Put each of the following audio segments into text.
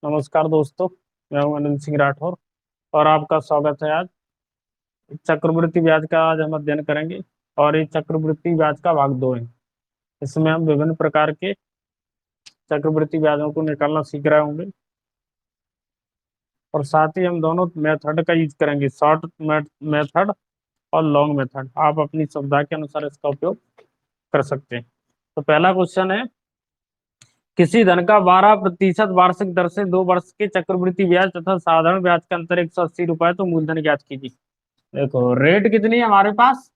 नमस्कार दोस्तों। मैं हूं अनिल सिंह राठौर और आपका स्वागत है। आज चक्रवृद्धि ब्याज का आज हम अध्ययन करेंगे और ये चक्रवृद्धि ब्याज का भाग 2 है। इसमें हम विभिन्न प्रकार के चक्रवृद्धि ब्याजों को निकालना सीख रहे होंगे और साथ ही हम दोनों मेथड का यूज करेंगे, शॉर्ट मेथड और लॉन्ग मेथड। आप अपनी सुविधा के अनुसार इसका उपयोग कर सकते हैं। तो पहला क्वेश्चन है, किसी धन का 12% वार्षिक दर से 2 वर्ष के चक्रवृद्धि ब्याज तथा साधारण ब्याज का अंतर 180 रुपए, तो मूलधन ज्ञात कीजिए। देखो रेट कितनी है हमारे पास,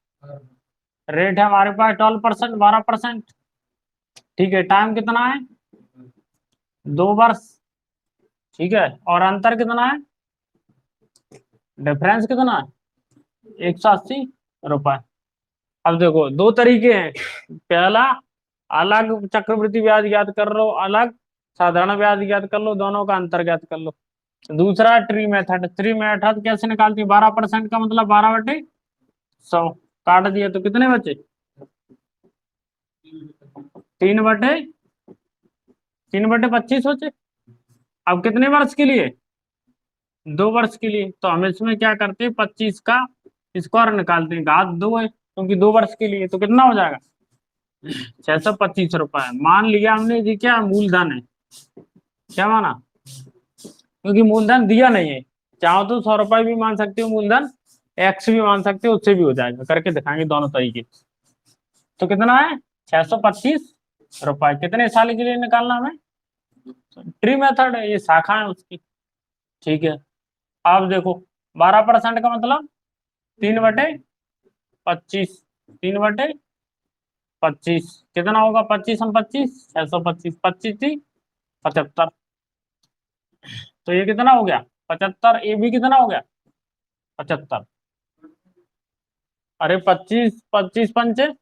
रेट है हमारे पास 12%, 12%। ठीक है, टाइम कितना है, 2 वर्ष। ठीक है, और अंतर कितना है, डिफरेंस कितना है, 180 रुपए। अब देखो दो तरीके हैं, पहला अलग चक्रवृद्धि ब्याज ज्ञात कर लो, अलग साधारण ब्याज ज्ञात कर लो, दोनों का अंतर ज्ञात कर लो। दूसरा ट्री मेथड। ट्री मेथड कैसे निकालती है, 12% का मतलब 12/100 काट दिए तो कितने बचे, 3/25 बचे। अब कितने वर्ष के लिए, 2 वर्ष के लिए। तो हम इसमें क्या करते हैं, 25 का स्क्वायर निकालते हैं, घात 2 है क्योंकि 2 वर्ष के लिए। तो कितना हो जाएगा, 625 रुपए। मान लिया हमने जी क्या मूलधन है, क्या माना, क्योंकि मूलधन दिया नहीं है। चाहो तो 100 रुपए भी मान सकते हो मूलधन, एक्स भी मान सकते हो, उससे भी हो जाएगा, करके दिखाएंगे दोनों तरीके। तो कितना है, 625 रुपए। कितने साल के लिए निकालना हमें, ट्री मेथड है, ये शाखा है उसकी। ठीक है, अब देखो 12% का मतलब 3/25, 3/25 कितना होगा, 25 625, 25 × 3 = 75। तो ये कितना हो गया, 75। ये भी कितना हो गया, 75। अरे 25, 25 × 5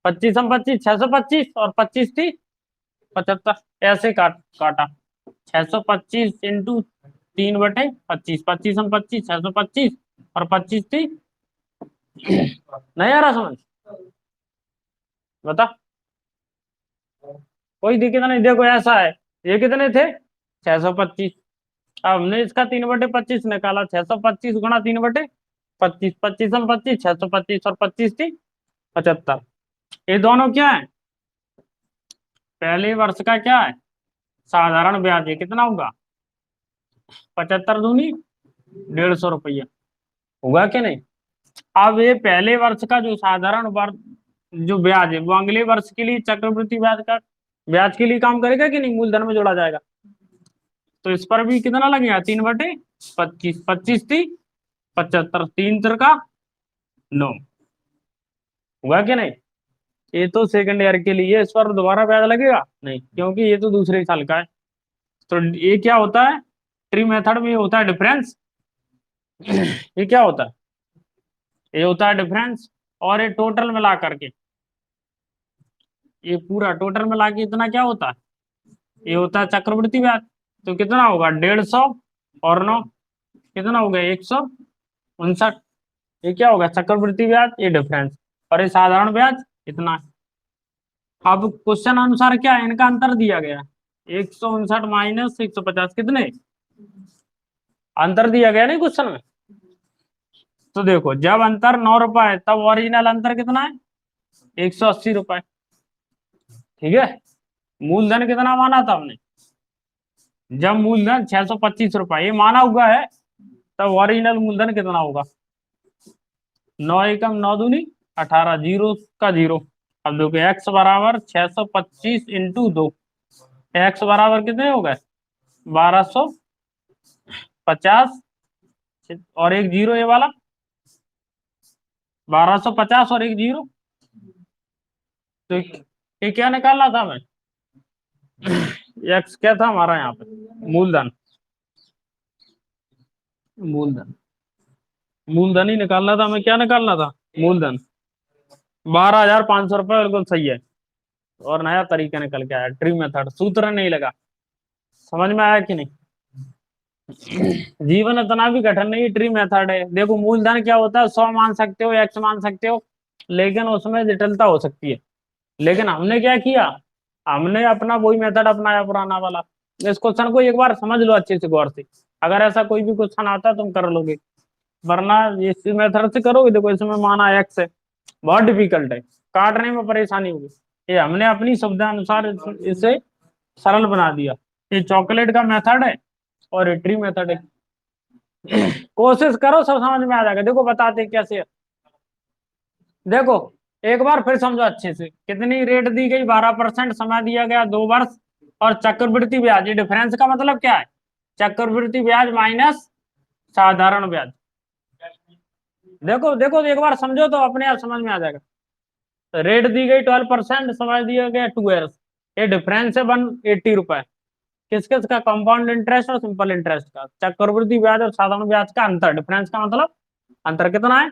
25 × 25 625 और 25 × 3 = 75। ऐसे काटा 625 × 3/25, 25 × 625 और 25 नहीं आ रहा समझ, बता। कोई दिक्कत नहीं, देखो ऐसा है, ये कितने थे, 625। अब हमने इसका 3/25 निकाला, 625 × 3/25, 25 × 25 625 और 25 × 3 = 75। ये दोनों क्या है, पहले वर्ष का क्या है, साधारण ब्याज है, कितना होगा, 75 दूनी 150 रुपया, होगा कि नहीं। अब ये पहले वर्ष का जो साधारण वर्ष जो ब्याज है वो अगले वर्ष के लिए चक्रवृद्धि ब्याज का ब्याज के लिए काम करेगा कि नहीं, मूलधन में जोड़ा जाएगा। तो इस पर भी कितना लगेगा, 3/25, 25 थी 75, 3 × 3 = 9, हुआ कि नहीं। ये तो सेकंड ईयर के लिए, इस पर दोबारा ब्याज लगेगा नहीं, क्योंकि ये तो दूसरे साल का है। तो ये क्या होता है, ट्री मेथड में ये होता है डिफरेंस। ये क्या होता है, ये होता है डिफरेंस। और ये टोटल मिला करके, ये पूरा टोटल मिला के इतना क्या होता है, ये होता है चक्रवृद्धि ब्याज। तो कितना होगा, 150 और 9 कितना हो गया, 159। ये क्या होगा, चक्रवृद्धि ब्याज, ये डिफरेंस। और ये साधारण ब्याज इतना है। अब क्वेश्चन अनुसार क्या है, इनका अंतर दिया गया है, 159 - 150 कितने, अंतर दिया गया नहीं क्वेश्चन में। तो देखो जब अंतर 9 रुपए है तब ओरिजिनल अंतर कितना है, 180 रुपए। ठीक है, मूलधन कितना माना था हमने, जब मूलधन 625 रुपए ये माना हुआ है, तब ओरिजिनल मूलधन कितना होगा, 9 एकम 9 दूनी 18, जीरो का जीरो। अब देखो एक्स बराबर 625 × 2, एक्स बराबर कितने हो गए, 1250 और एक जीरो, ये वाला 1250 और एक जीरो। तो ये क्या निकालना था हमें, एक्स क्या था हमारा यहाँ पे, मूलधन, मूलधन, मूलधन ही निकालना था हमें, क्या निकालना था, मूलधन। 12,500 रुपये बिल्कुल सही है। और नया तरीका निकल के आया, ट्री मेथड, सूत्र नहीं लगा। समझ में आया कि नहीं। जीवन इतना भी कठिन नहीं, ट्री मेथड है। देखो मूलधन क्या होता है, 100 मान सकते हो, एक्स मान सकते हो, लेकिन उसमें जटिलता हो सकती है। लेकिन हमने क्या किया, हमने अपना वही मेथड अपनाया पुराना वाला, इस क्वेश्चन को एक बार समझ लो अच्छे से गौर से, अगर ऐसा कोई भी क्वेश्चन आता है तुम कर लोगे, वरना इस मेथड से करोगे देखो इसमें माना एक्स है, बहुत डिफिकल्ट है, काटने में परेशानी होगी। ये हमने अपनी सुविधा अनुसार इसे सरल बना दिया। ये चॉकलेट का मेथड है और ये ट्री मेथड है। कोशिश करो सब समझ में आ जाएगा। देखो बताते कैसे है। देखो एक बार फिर समझो अच्छे से, कितनी रेट दी गई 12% समय दिया गया 2 वर्ष, और चक्रवृद्धि ब्याज, ये डिफरेंस का मतलब क्या है, चक्रवृद्धि ब्याज माइनस साधारण ब्याज। देखो देखो एक बार समझो तो अपने आप समझ में आ जाएगा। तो रेट दी गई 12%, समय दिया गया 2 ईयर्स, ये डिफरेंस है 180 रुपए। किस किस का, कंपाउंड इंटरेस्ट और सिंपल इंटरेस्ट का, चक्रवृद्धि ब्याज और साधारण ब्याज का अंतर, डिफरेंस का मतलब अंतर कितना है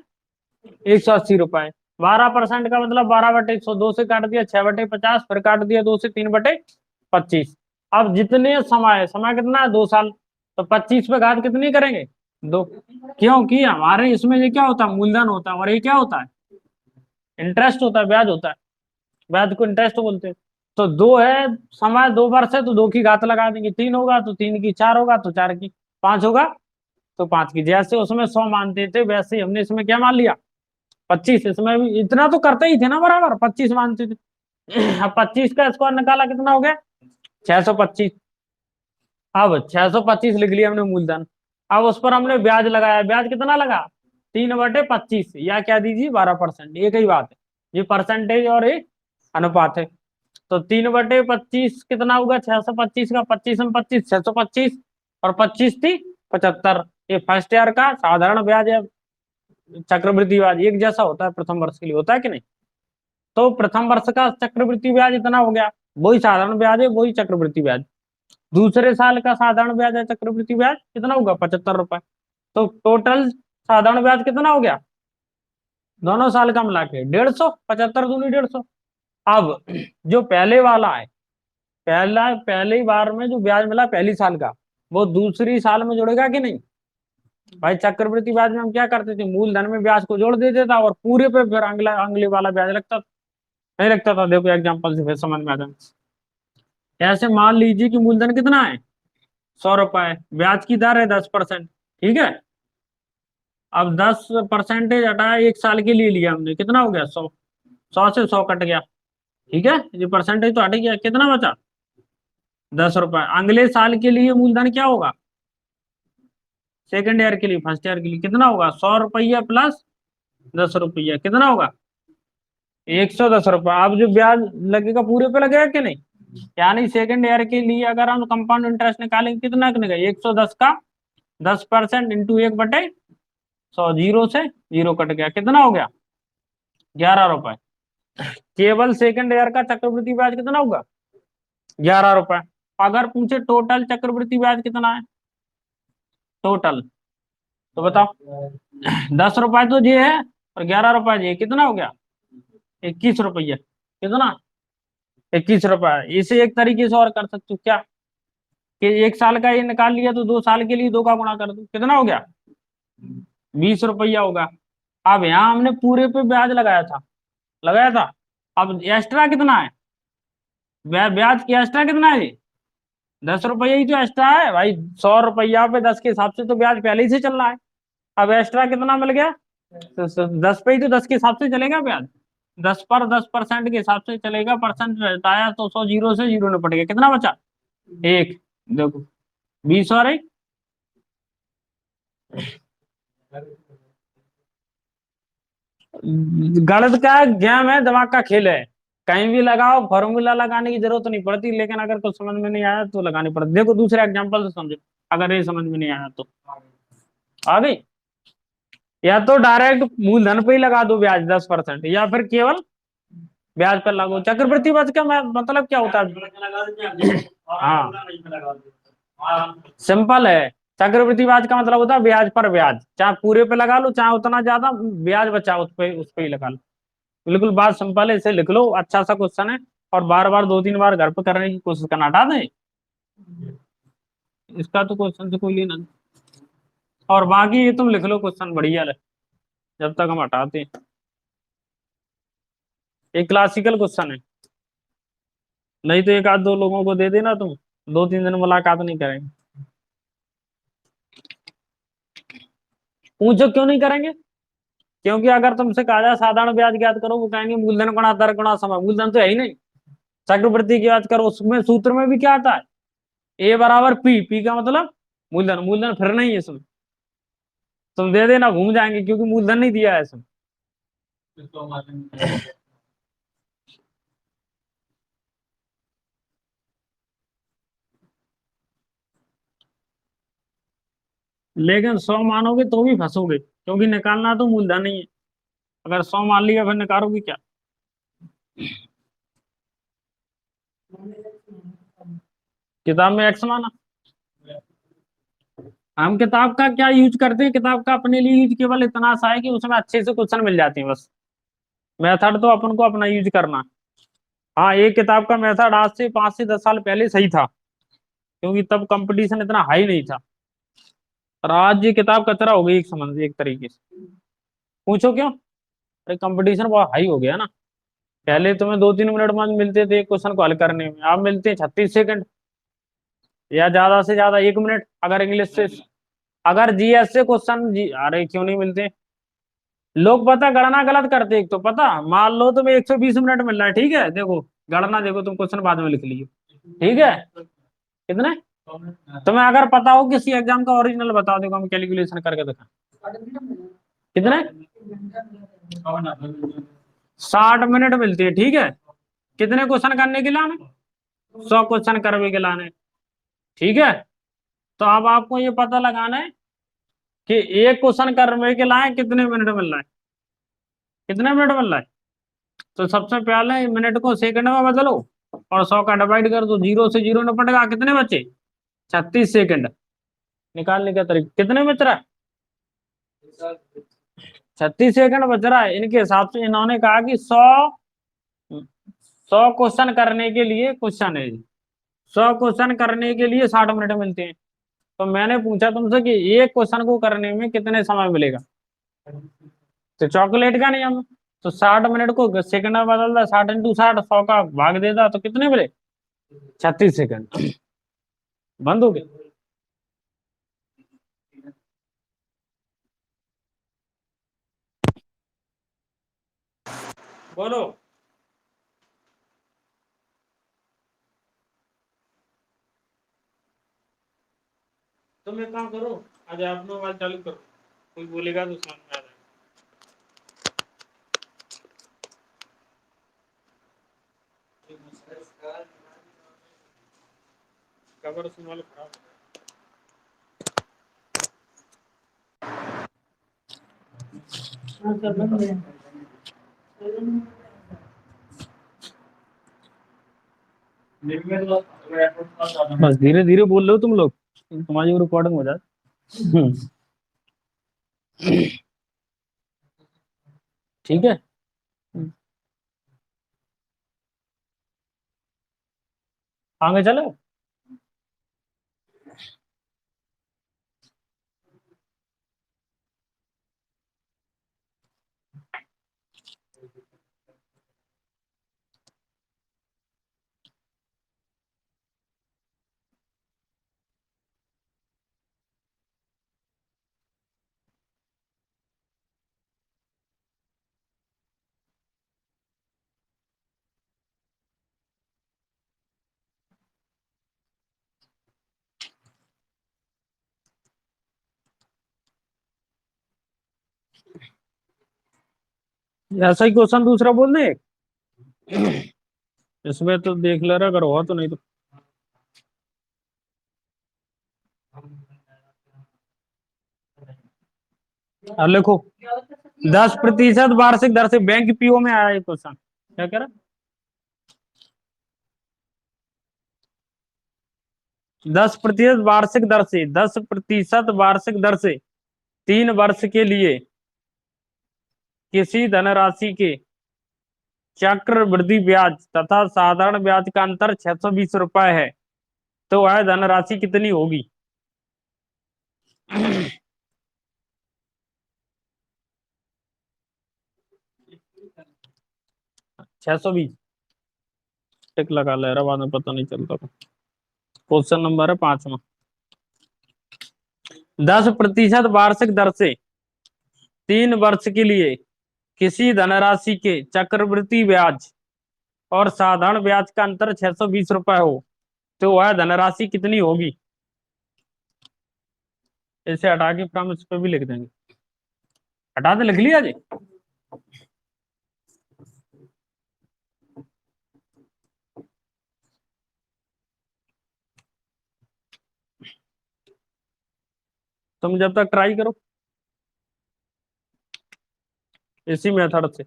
180 रुपए। 12% का मतलब 12/100, 2 से काट दिया 6/50, फिर काट दिया 2 से 3/25। अब जितने समय, समय कितना है 2 साल, तो 25 पे घात कितनी करेंगे 2, क्योंकि हमारे इसमें ये क्या होता है मूलधन होता है, और ये क्या होता है इंटरेस्ट होता है, ब्याज होता है, ब्याज को इंटरेस्ट बोलते हैं। तो 2 है, समय 2 वर्ष है तो 2 की घात लगा देंगे, 3 होगा तो 3 की, 4 होगा तो 4 की, 5 होगा तो 5 की। जैसे उसमें 100 मानते थे वैसे ही हमने इसमें क्या मान लिया 25, इसमें भी इतना तो करते ही थे ना, बराबर 25 मानते थे। अब 25 का स्क्वायर निकाला कितना हो गया 625। अब 625 लिख लिया हमने मूलधन। अब उस पर हमने ब्याज लगाया, ब्याज कितना लगा 3/25, या क्या दीजिए 12%, एक ही बात है, ये परसेंटेज और ये अनुपात है। तो 3/25 कितना होगा 625 का, 25 में 25 625, और 25 थी 75। ये फर्स्ट ईयर का साधारण ब्याज है, चक्रवृद्धि ब्याज एक जैसा होता है, प्रथम वर्ष के लिए होता है कि नहीं। तो प्रथम वर्ष का चक्रवृद्धि ब्याज इतना हो गया, वही साधारण ब्याज है, वही चक्रवृद्धि ब्याज। दूसरे साल का साधारण ब्याज है, चक्रवृद्धि ब्याज कितना होगा 75 रुपए। तो टोटल साधारण ब्याज कितना हो गया दोनों साल का मिला के 150, 75 दूनी 150। अब जो पहले वाला है, पहली बार में जो ब्याज मिला पहली साल का, वो दूसरी साल में जुड़ेगा कि नहीं। भाई चक्रवृद्धि ब्याज में हम क्या करते थे, मूलधन में ब्याज को जोड़ देते था और पूरे पे फिर अगला अगले वाला ब्याज लगता था, नहीं लगता था। देखो एग्जाम्पल से फिर समझ में आ जाए। ऐसे मान लीजिए कि मूलधन कितना है 100 रुपए, ब्याज की दर है 10%, ठीक है। अब 10% हटाया, एक साल के लिए लिया हमने, कितना हो गया 100, 100 से 100 कट गया, ठीक है, ये परसेंटेज तो हट गया, कितना बचा 10 रुपए। अगले साल के लिए मूलधन क्या होगा, सेकंड ईयर के लिए, फर्स्ट ईयर के लिए कितना होगा 100 रुपया प्लस 10 रुपया, कितना होगा 110 रुपया। अब जो ब्याज लगेगा पूरे पे लगेगा कि नहीं, यानी सेकंड ईयर के लिए अगर हम कंपाउंड इंटरेस्ट निकालेंगे कितना निकलेगा 110 का 10% इंटू 1/100, जीरो से जीरो कट गया, कितना हो गया 11 रुपए। केवल सेकंड ईयर का चक्रवृद्धि ब्याज कितना होगा 11 रुपए। अगर पूछे टोटल चक्रवृद्धि ब्याज कितना है टोटल, तो बताओ 10 रुपए तो ये है और 11 रुपए ये, कितना हो गया 21 रुपया, कितना 21 रुपया। इसे एक तरीके से और कर सकते हो क्या, कि एक साल का ये निकाल लिया तो 2 साल के लिए 2 का गुणा कर दो, कितना हो गया 20 रुपया होगा। अब यहाँ हमने पूरे पे ब्याज लगाया था। अब एक्स्ट्रा कितना है, ब्याज की एक्स्ट्रा कितना है 10 रुपया ही तो एक्स्ट्रा है भाई। 100 रुपया पे 10 के हिसाब से तो ब्याज पहले ही से चल रहा है। अब एक्स्ट्रा कितना मिल गया, तो 10 पे ही तो 10 के हिसाब से चलेगा ब्याज, 10 पर 10% के हिसाब से चलेगा, परसेंट हटाया तो 100, जीरो से जीरो निपट गया, कितना बचा एक। देखो 20 और एक, गणित का गेम है, दिमाग का खेल है, कहीं भी लगाओ, फॉर्मूला लगाने की जरूरत नहीं पड़ती, लेकिन अगर कुछ समझ में नहीं आया तो लगानी पड़ती। देखो दूसरे एग्जांपल से समझो, अगर ये समझ में नहीं आया तो आ गई, या तो डायरेक्ट मूलधन पे ही लगा दो ब्याज 10%, या फिर केवल ब्याज पर लागू। चक्रवृद्धि ब्याज का मतलब क्या होता है, हाँ सिंपल है। चक्रवृद्धि ब्याज का मतलब होता है ब्याज पर ब्याज, चाहे पूरे पे लगा लो चाहे उतना ज्यादा ब्याज बचा उस पे ही लगा लो। बिल्कुल बात सिंपल है, इसे लिख लो, अच्छा सा क्वेश्चन है, और बार बार 2-3 बार घर पे करने की कोशिश करना, हटा दें इसका तो क्वेश्चन से कोई लेना नहीं। और बाकी ये तुम लिख लो क्वेश्चन बढ़िया है, जब तक हम हटाते हैं। एक क्लासिकल क्वेश्चन है, नहीं तो एक आध दो लोगों को दे देना तुम। 2-3 दिन मुलाकात नहीं करेंगे। पूछो क्यों नहीं करेंगे? क्योंकि अगर तुमसे कहा जाए साधारण ब्याज ज्ञात करो, वो कहेंगे मूलधन गुणा दर गुणा समय, मूलधन तो है ही नहीं। चक्रवृद्धि की बात करो, उसमें सूत्र में भी क्या आता है? ए बराबर पी, पी का मतलब मूलधन, मूलधन फिर नहीं है इसमें। तुम दे देना घूम जाएंगे, क्योंकि मूलधन नहीं दिया है इसमें। लेकिन 100 मानोगे तो भी फंसोगे, क्योंकि निकालना तो मूलधन ही है। अगर 100 मान लिया फिर निकालोगे क्या? किताब में एक्स माना। हम किताब का क्या यूज करते हैं? किताब का अपने लिए यूज केवल इतना सा है कि उसमें अच्छे से क्वेश्चन मिल जाते हैं बस। मेथड तो अपन को अपना यूज करना है। हाँ, एक किताब का मेथड आज से 5 से 10 साल पहले सही था, क्योंकि तब कंपटीशन इतना हाई नहीं था। और आज ये किताब कचरा हो गई एक समझ एक तरीके से। पूछो क्यों? अरे कंपटीशन बहुत हाई हो गया ना। पहले तुम्हें 2-3 मिनट में मिलते थे एक क्वेश्चन को हल करने में, अब मिलते हैं 36 सेकंड, या ज्यादा से ज्यादा 1 मिनट। अगर इंग्लिश से, अगर जीएस से क्वेश्चन जी, अरे क्यों नहीं मिलते? लोग पता गणना गलत करते, एक तो पता मान लो तुम्हें 120 मिनट मिल रहा है, ठीक है, देखो गणना देखो, तुम क्वेश्चन बाद में लिख लियो, ठीक है। कितने? तुम्हें अगर पता हो किसी एग्जाम का ओरिजिनल बता, देखो हम कैलकुलेशन करके दिखा। कितने? 60 मिनट मिलती है, ठीक है। कितने क्वेश्चन करने के लाने? 100 क्वेश्चन करने के लाने, ठीक है। तो अब आपको ये पता लगाना है कि एक क्वेश्चन करने के लाए कितने मिनट मिल रहा है, कितने मिनट मिल रहा है। तो सबसे पहले मिनट को सेकंड में बदलो, और 100 का डिवाइड कर दो, जीरो से जीरो निपटेगा, कितने बचे? 36 सेकंड। निकालने का तरीका कितने बच रहा है? 36 सेकंड बच रहा है। इनके हिसाब से इन्होंने कहा कि 100 क्वेश्चन करने के लिए, क्वेश्चन है 100 क्वेश्चन करने के लिए 60 मिनट मिलते हैं। तो मैंने पूछा तुमसे कि एक क्वेश्चन को करने में कितने समय मिलेगा। तो चॉकलेट का नियम, तो 60 मिनट को सेकंड में बदल दा, 60 × 60, 100 का भाग देता, तो कितने मिले? 36 सेकंड। बंद हो गए। बोलो। तुम एक काम करो, आज आप मोबाइल चालू करो, कोई बोलेगा तो समझ में आ जाएगा। कवर संभालो, खराब हो गया। बस धीरे धीरे बोल रहे हो तुम लोग, तुम्हारी रिकॉर्डिंग हो जाए। ठीक है। आगे चलो। ऐसा ही क्वेश्चन दूसरा बोल दे। इसमें तो देख ले रहा, अगर हो तो, नहीं तो। अब लिखो, 10% वार्षिक दर से, बैंक पीओ में आया ये क्वेश्चन, क्या कह रहा? 10% वार्षिक दर से 3 वर्ष के लिए किसी धनराशि के चक्रवृद्धि ब्याज तथा साधारण ब्याज का अंतर 620 रुपए है, तो वह धनराशि कितनी होगी? 620। टिक लगा ले रहा, बाद में पता नहीं चलता था। क्वेश्चन नंबर है 5वां। 10% वार्षिक दर से 3 वर्ष के लिए किसी धनराशि के चक्रवृद्धि ब्याज और साधारण ब्याज का अंतर 620 रुपए हो तो वह धनराशि कितनी होगी? इसे हटा के प्रॉमिस पे भी लिख देंगे। हटा दे, लिख लिया जी। तुम जब तक ट्राई करो इसी मेथड से।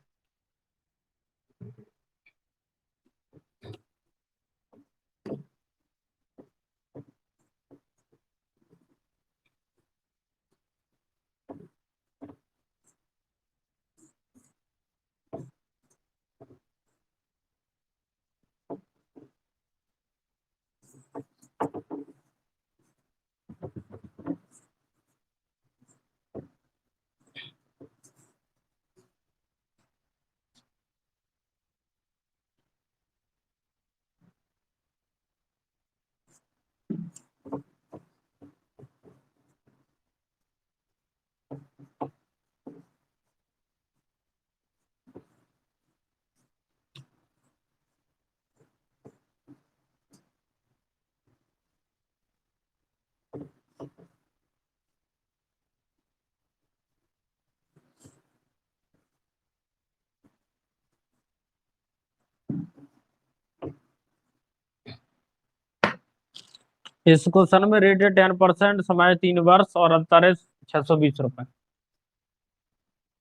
इस क्वेश्चन में रेट है 10%, समय 3 वर्ष और अंतर है 620 रुपए।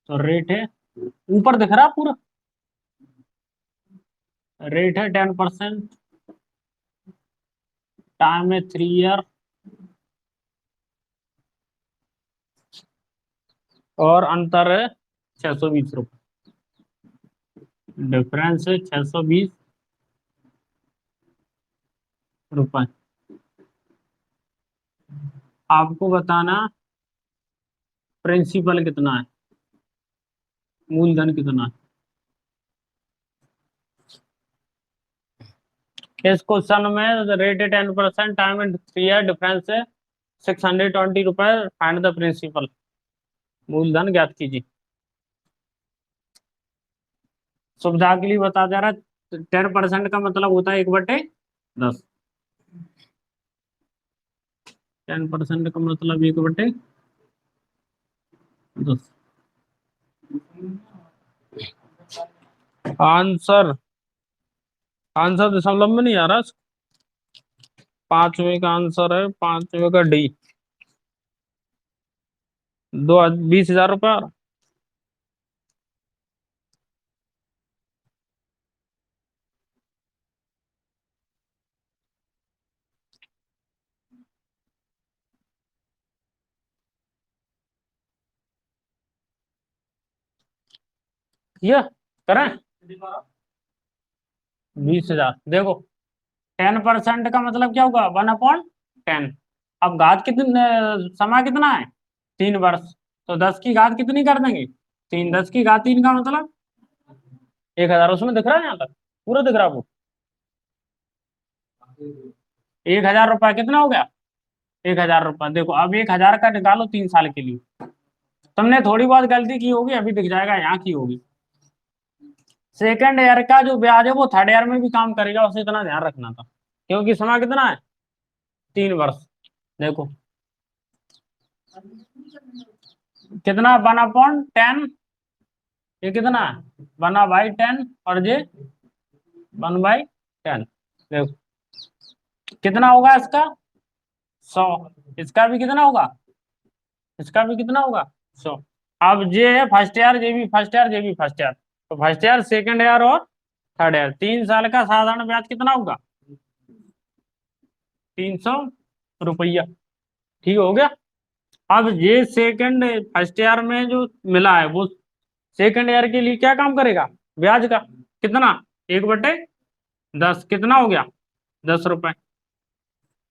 तो रेट है ऊपर दिख रहा पूरा। रेट है 10%, टाइम है 3 ईयर और अंतर है 620 रुपए। डिफरेंस है 620 रुपए। आपको बताना प्रिंसिपल कितना है, मूलधन कितना है। इस क्वेश्चन में रेट है 10%, टाइम है 3 ईयर, डिफरेंस है 620 रुपए। फाइंड द प्रिंसिपल, मूलधन ज्ञात कीजिए। सुविधा के लिए बता जा रहा है 10% का मतलब होता है 1/10। 10% का मतलब 1/10। आंसर आंसर दशमलव में नहीं आ रहा। 5वें का आंसर है, 5वें का डी। 20,000 रुपये। ये करें 20,000। देखो 10% का मतलब क्या होगा, 1/10। अब घात कितने, समय कितना है 3 वर्ष, तो 10 की घात कितनी कर देंगे 3। 10 की घात 3 का मतलब 1,000। उसमें दिख रहा है यहाँ तक पूरा दिख रहा है वो। 1,000 रुपये कितना हो गया, 1,000 रुपये। देखो अब 1,000 का निकालो 3 साल के लिए। तुमने थोड़ी बहुत गलती की होगी, अभी दिख जाएगा यहाँ की होगी। सेकेंड ईयर का जो ब्याज है वो थर्ड ईयर में भी काम करेगा, उसे इतना ध्यान रखना था, क्योंकि समय कितना है 3 वर्ष। देखो कितना, 1/10। ये कितना है 1/10 और ये 1/10। देखो कितना होगा इसका 100। इसका भी कितना होगा, इसका भी कितना होगा 100। अब ये है फर्स्ट ईयर, ये भी फर्स्ट ईयर, ये भी फर्स्ट ईयर। तो फर्स्ट ईयर, सेकेंड ईयर और थर्ड ईयर, 3 साल का साधारण ब्याज कितना होगा 300 रुपया। ठीक हो गया। अब ये सेकंड फर्स्ट ईयर में जो मिला है वो सेकंड ईयर के लिए क्या काम करेगा, ब्याज का कितना 1/10, कितना हो गया 10 रुपए।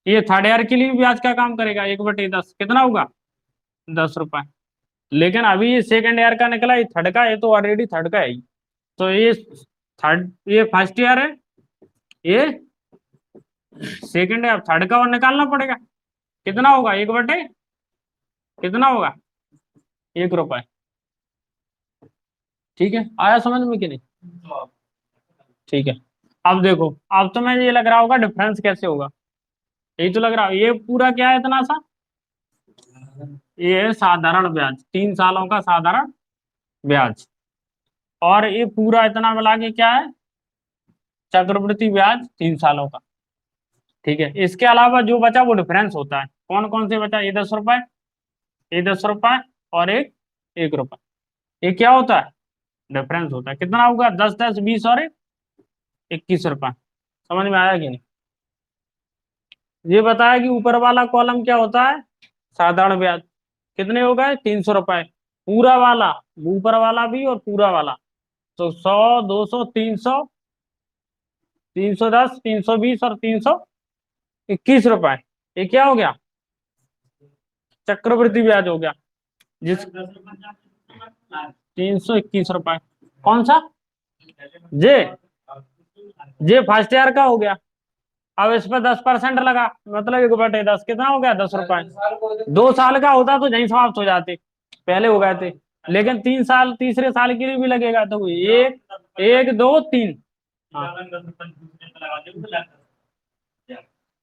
ये थर्ड ईयर के लिए भी ब्याज का काम करेगा 1/10, कितना होगा 10 रुपए। लेकिन अभी ये सेकंड ईयर का निकला, ये थर्ड का, ये तो ऑलरेडी थर्ड का है ही। तो ये थर्ड, ये फर्स्ट ईयर है, ये सेकंड या थर्ड का और निकालना पड़ेगा। कितना होगा, 1/, कितना होगा, 1 रुपए। ठीक है, आया समझ में कि नहीं? ठीक है। अब देखो, अब तो मैं ये लग रहा होगा डिफरेंस कैसे होगा। यही तो लग रहा है, ये पूरा क्या है इतना सा, ये है साधारण ब्याज, 3 सालों का साधारण ब्याज। और ये पूरा इतना मिला के क्या है, चक्रवृद्धि ब्याज 3 सालों का। ठीक है, इसके अलावा जो बचा वो डिफरेंस होता है। कौन कौन से बचा, ये 10 रुपए, ये 10 रुपए, और एक 1 रुपए। ये क्या होता है, डिफरेंस होता है। कितना होगा, 10, 10, 20 और 21 रुपए। समझ में आया कि नहीं? ये बताया कि ऊपर वाला कॉलम क्या होता है, साधारण ब्याज। कितने हो गए, 300 रुपए पूरा वाला, ऊपर वाला भी और पूरा वाला। तो 100, 200, 300, 310, 320 और 321 रुपए। ये क्या हो गया, चक्रवृद्धि ब्याज हो गया। जिस 321 रुपए, कौन सा, जे, जे फर्स्ट ईयर का हो गया। अब इस पर 10% लगा, मतलब 1/10, कितना हो गया, 10 रुपए। 2 साल का होता तो यही समाप्त हो जाते, पहले हो गए थे। लेकिन 3 साल, तीसरे साल के लिए भी लगेगा, तो एक, एक, दो, तीन। हाँ,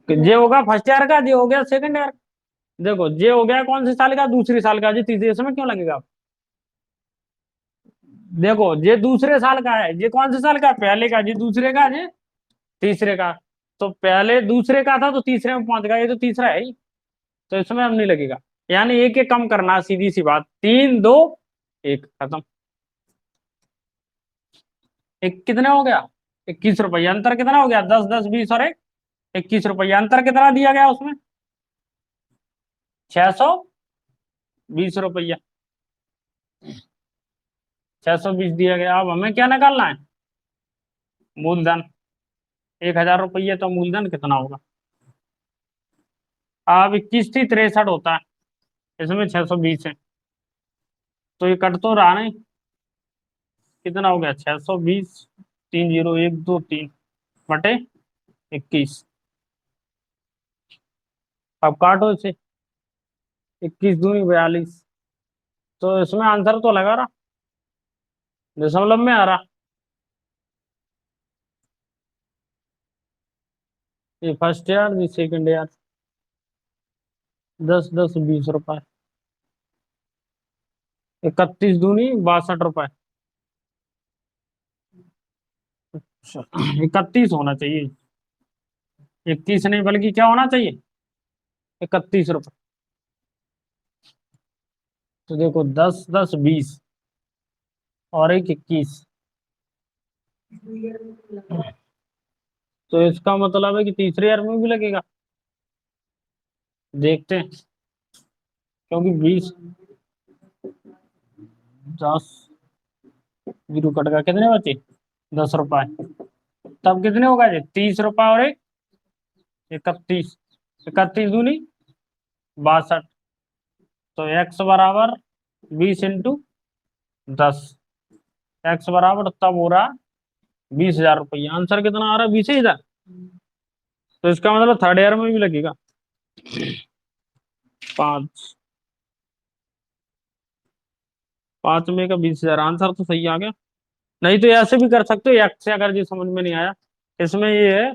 जे होगा फर्स्ट ईयर का, जे हो गया सेकंड ईयर। देखो, जे हो गया कौन से साल का, दूसरी साल का, जी तीसरे समय क्यों लगेगा। देखो, जे दूसरे साल का है, जे कौन से साल का, पहले का, जी दूसरे का, जी तीसरे का। तो पहले दूसरे का था तो तीसरे में पहुंच गया, ये तो तीसरा है ही, तो इसमें अब नहीं लगेगा। यानी एक एक कम करना, सीधी सी बात, 3, 2, 1, खत्म। एक कितने हो गया, 21 रुपये। अंतर कितना हो गया, 10, 10, 20 और 1, 21 रुपये। अंतर कितना दिया गया उसमें, 620 रुपया। 620 दिया गया। अब हमें क्या निकालना है, मूलधन। 1000 रुपये, तो मूलधन कितना होगा। अब 21 थी, 63 होता है, इसमें 620 है, तो ये कट तो रहा नहीं। कितना हो गया, 620, 30123 बटे 21। अब काटो इसे, 21 दूनी 42। तो इसमें आंसर तो लगा रहा, दशमलव में आ रहा। ये फर्स्ट ईयर, ये सेकंड ईयर। 10, 10, 20 रुपए। 31 दूनी 62 रुपए। अच्छा, 31 होना चाहिए, 21 नहीं, बल्कि क्या होना चाहिए, 31 रुपए। तो देखो, 10, 10, 20 और एक 21। तो इसका मतलब है कि तीसरे ईयर में भी लगेगा। देखते हैं, क्योंकि 20, 10, जीरो कट का, कितने बचे, 10 रुपए। तब कितने होगा जी, 30 रुपए और एक 31। 31 दूनी 62। तो एक्स बराबर 20 × 10। एक्स बराबर तब हो रहा 20,000 रुपये। आंसर कितना आ रहा है, 20,000। तो इसका मतलब थर्ड ईयर में भी लगेगा। 5, 5 में का 20,000, आंसर तो सही आ गया। नहीं तो ऐसे भी कर सकते हो, एक्स से, अगर जी समझ में नहीं आया। इसमें ये है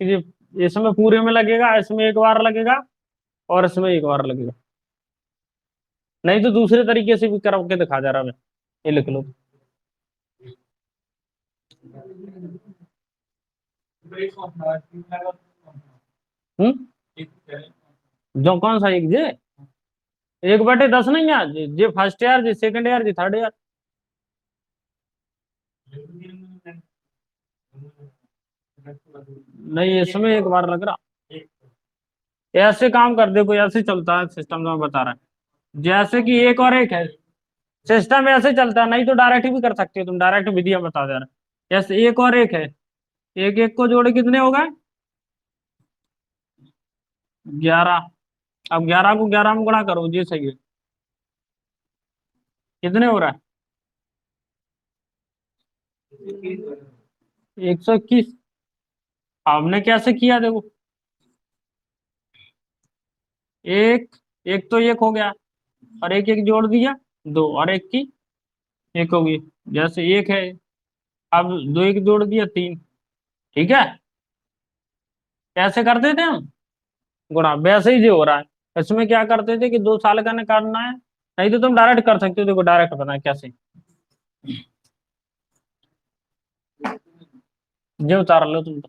कि इसमें पूरे में लगेगा, इसमें एक बार लगेगा, और इसमें एक बार लगेगा। नहीं तो दूसरे तरीके से भी करके दिखा जा रहा मैं, ये लिख लो। हम्म, जो कौन सा, एक जे, 1/10 नहीं है, जे फर्स्ट ईयर, जे सेकंड ईयर, जे थर्ड ईयर। नहीं, इसमें एक बार लग रहा। ऐसे काम कर दे कोई, ऐसे चलता है सिस्टम, जो मैं बता रहा है, जैसे कि एक और एक है, सिस्टम ऐसे चलता है। नहीं तो डायरेक्ट भी कर सकते हो तुम, डायरेक्ट विधियां बता दे रहा है। जैसे एक और एक है, एक एक को जोड़े कितने हो गए, 11। अब 11 को 11 में गुणा करो, ये सही है। कितने हो रहा है, 121। हमने कैसे किया देखो, एक एक तो एक हो गया, और एक एक जोड़ दिया, दो, और एक की एक होगी। जैसे एक है, अब दो एक जोड़ दिया, तीन। ठीक है, कैसे करते थे हम, गुणा, वैसे ही जो हो रहा है। इसमें क्या करते थे कि 2 साल का निकालना है, नहीं तो तुम डायरेक्ट कर सकते हो, देखो डायरेक्ट पता है कैसे, जो उतार लो तुम तो।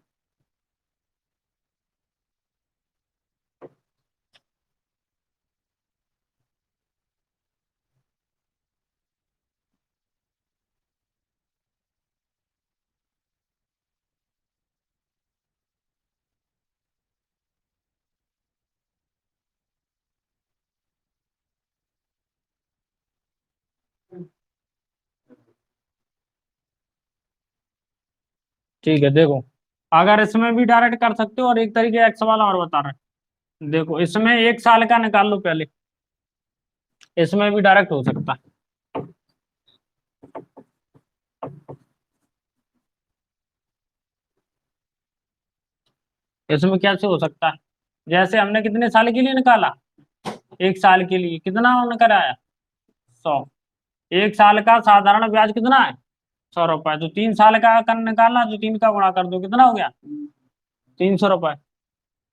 ठीक है देखो, अगर इसमें भी डायरेक्ट कर सकते हो, और एक तरीके एक्स वाला और बता रहे हैं, देखो इसमें 1 साल का निकाल लो पहले, इसमें भी डायरेक्ट हो सकता है। इसमें कैसे हो सकता है, जैसे हमने कितने साल के लिए निकाला, 1 साल के लिए कितना उन्होंने कराया, 100। 1 साल का साधारण ब्याज कितना है, 100 रुपए। तो 3 साल का निकालना, तो 3 का गुणा कर दो, कितना हो गया, 300 रुपए,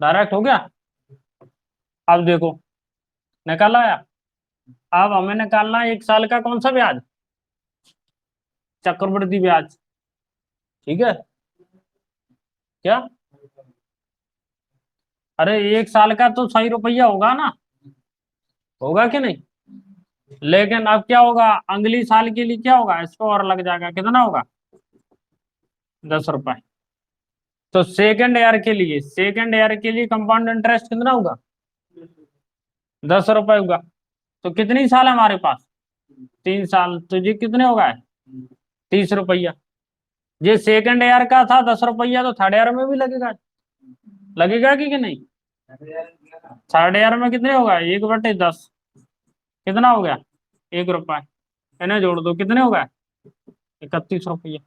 डायरेक्ट हो गया। अब देखो, निकाल आया। अब हमें निकालना है 1 साल का कौन सा ब्याज, चक्रवृद्धि ब्याज। ठीक है, क्या, अरे 1 साल का तो 100 रुपया होगा ना, होगा कि नहीं। लेकिन अब क्या होगा, अगली साल के लिए क्या होगा, इसको और लग जाएगा, कितना होगा, 10 रुपए। तो सेकेंड ईयर के लिए कंपाउंड इंटरेस्ट कितना होगा, 10 रुपए होगा। तो कितनी साल है हमारे पास, 3 साल, तो ये कितने होगा, 30 रुपया। ये सेकेंड ईयर का था 10 रुपया, तो थर्ड ईयर में भी लगेगा, लगेगा कि नहीं। थर्ड ईयर में कितने होगा, 1/10, कितना हो गया, 1 रुपए। इन्हें जोड़ दो, कितने होगा, 31 रुपया।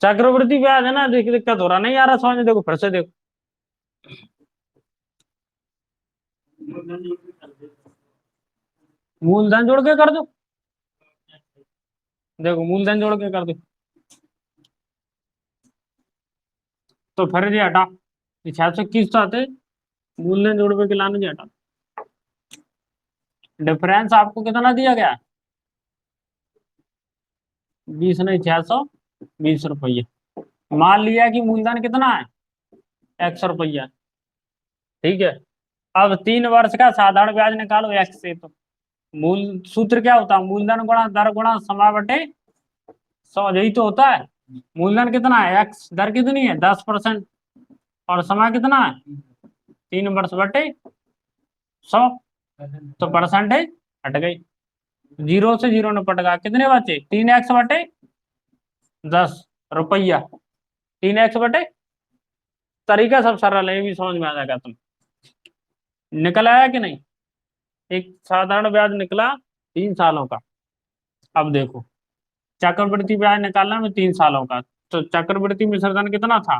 चक्रवृद्धि ब्याज है ना, देखिए दिक्कत हो रहा नहीं आ रहा समझ में, देखो फिर से देखो, मूलधन जोड़ के कर दो, देखो मूलधन जोड़ के कर दो, तो फिर ये हटा, 621 आते, मूलधन जोड़ के लाने जी हटा। डिफरेंस आपको कितना दिया गया, 20 नहीं, 620 रुपये। मान लिया कि मूलधन कितना है, 100 रुपया। ठीक है, अब 3 वर्ष का साधारण ब्याज निकालो एक्स से, तो मूल सूत्र क्या होता है, मूलधन गुणा दर गुणा समय बटे 100, यही तो होता है। मूलधन कितना है, एक्स, दर कितनी है, 10%, और समय कितना है, 3 वर्ष बटे 100। तो परसेंटेज हट गई, जीरो से जीरो निपट गया, कितने बचे, 3x/10 रुपया, 3x/, तरीका सब सरल है, ये भी समझ में आ जाएगा तुम। निकल आया कि नहीं, एक साधारण ब्याज निकला 3 सालों का। अब देखो, चक्रवृद्धि ब्याज निकालना में 3 सालों का, तो चक्रवृद्धि मिश्रधन कितना था,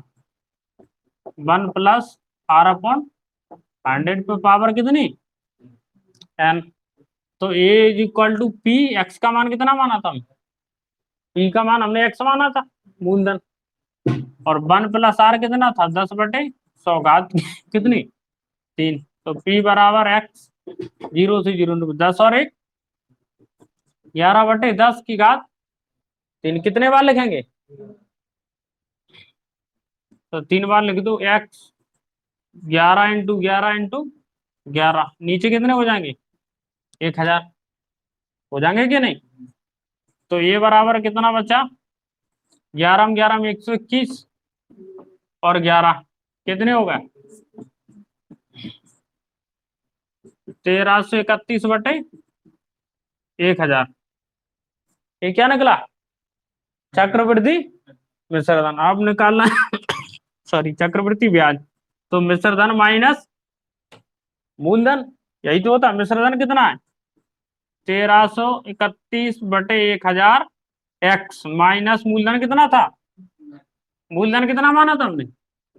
1+r/100 पे पावर कितनी, n। तो A is equal to P, X का मान कितना माना था, पी का मान हमने एक्स माना था, मूलधन, और 1+r कितना था, 10/100 घात कितनी, 3। तो पी बराबर एक्स, जीरो से जीरो, 10 और 1, 11/10 की घात 3। कितने बार लिखेंगे, तो 3 बार लिख दो, एक्स 11 × 11 × 11, नीचे कितने हो जाएंगे, 1000 हो जाएंगे कि नहीं। तो ये बराबर कितना बचा, 11 में 11 में 121, और 11 कितने हो गए, 1331/1000। ये क्या निकला, चक्रवृद्धि मिश्रधन। अब निकालना है सॉरी, चक्रवृद्धि ब्याज, तो मिश्रधन माइनस मूलधन, यही तो होता है। मिश्रधन कितना है, 1331/1000, एक्स माइनस मूलधन कितना था, मूलधन कितना माना था हमने,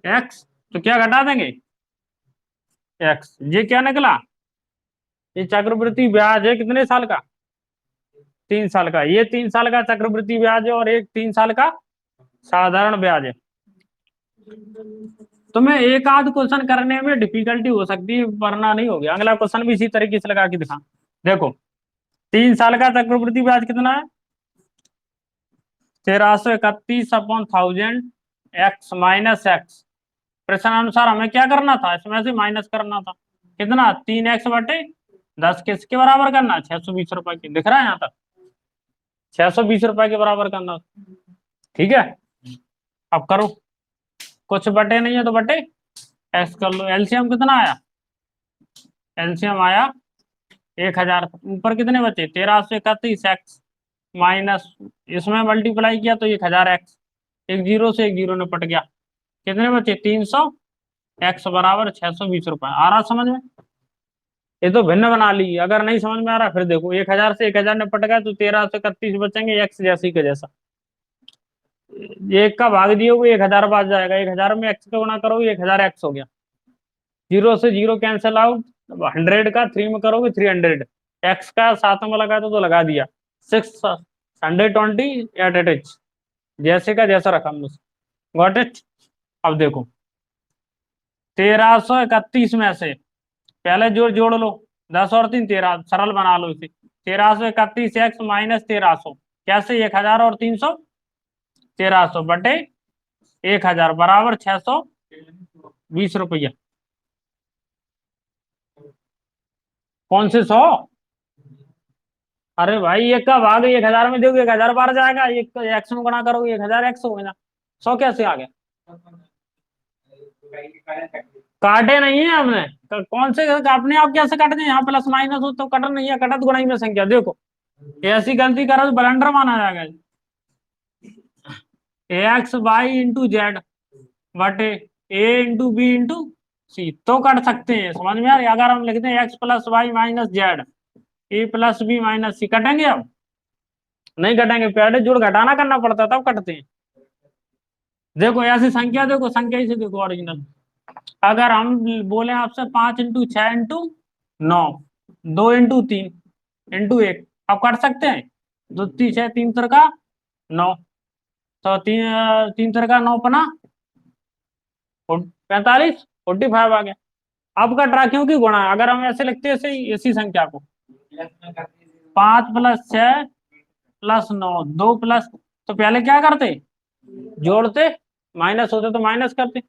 एक्स, तो क्या घटा देंगे, एक्स। ये क्या निकला, ये चक्रवृद्धि ब्याज है कितने साल का, 3 साल का। ये 3 साल का चक्रवृद्धि ब्याज है और एक 3 साल का साधारण ब्याज है। तो मैं एक आध क्वेश्चन करने में डिफिकल्टी हो सकती है, वरना नहीं हो गया। अगला क्वेश्चन भी इसी तरीके से लगा के दिखा। देखो 3 साल का चक्रवृद्धि ब्याज कितना है, 1331/1000 एक्स माइनस एक्स। प्रश्न अनुसार हमें क्या करना था, इसमें से माइनस करना था। कितना, 3x/10 किसके बराबर करना, 620 रुपए के। दिख रहा है यहाँ तक, 620 रुपए के बराबर करना। ठीक है, अब करो। कुछ बटे नहीं है तो बटे एक्स कर लो। एलसीएम कितना आया, एलसीएम आया 1000। ऊपर कितने बचे, 1331 एक्स माइनस, इसमें मल्टीप्लाई किया तो 1000 एक्स। एक जीरो से एक जीरो निपट गया, कितने बचे 300 एक्स बराबर 620 रुपए। आ रहा समझ में, ये तो भिन्न बना ली। अगर नहीं समझ में आ रहा फिर देखो, 1000 से 1000 निपट गया तो 1331 बचेंगे, एक्स जैसे का जैसा। एक का भाग दिए हुए 1000 बाज जाएगा, 1000 में एक्स का गुणा करोगे 1000 एक्स हो गया। जीरो से जीरो कैंसिल आउट, 100 का 3 में करोगे 300, एक्स का 7 में लगा तो लगा दिया 620 एट इट इज, जैसे का जैसा रखा हमने। Got it. अब देखो 1331 में से पहले जोड़ जोड़ लो, 10 और 3 13, सरल बना लो इसे। 1331 एक्स माइनस 1300, कैसे, 1000 और 300, 1300 बटे 1000 बराबर 620 रुपया। कौन से 100, अरे भाई एक का भाग 1000 में दोगे 1000 बार जाएगा, एक एक्स में गुणा करोगे 1000 एक्स हो गया। 100 कैसे आ गया, काटे नहीं है हमने। कौन से अपने आप कैसे काट दें, यहाँ प्लस माइनस हो तो कटर नहीं है, कटत गुणाई में संख्या। देखो ऐसी गलती करो तो ब्लंडर माना जाएगा। एक्स वाई इंटू जेड बटे ए इंटू बी इंटू सी, तो काट सकते हैं। समझ में आ रही, अगर हम लिखते हैं X plus Y minus Z A plus B minus C, कटेंगे अब, नहीं कटेंगे। पहले जोड़ घटाना करना पड़ता तब कटते हैं। देखो ऐसी संख्या, देखो संख्या इसे देखो ओरिजिनल। अगर हम बोले आपसे 5 इंटू 6 इंटू 9, 2 इंटू 3 इंटू 1, आप काट सकते हैं। 2 3 6 3 का 9, तो 3 3 का 9 45, 45 आ गया। अब कट रहा क्योंकि गुणा, अगर हम ऐसे लिखते हैं ऐसे इसी संख्या को, 5 + 6 + 9 2 तो पहले क्या करते, जोड़ते, माइनस होते तो माइनस करते।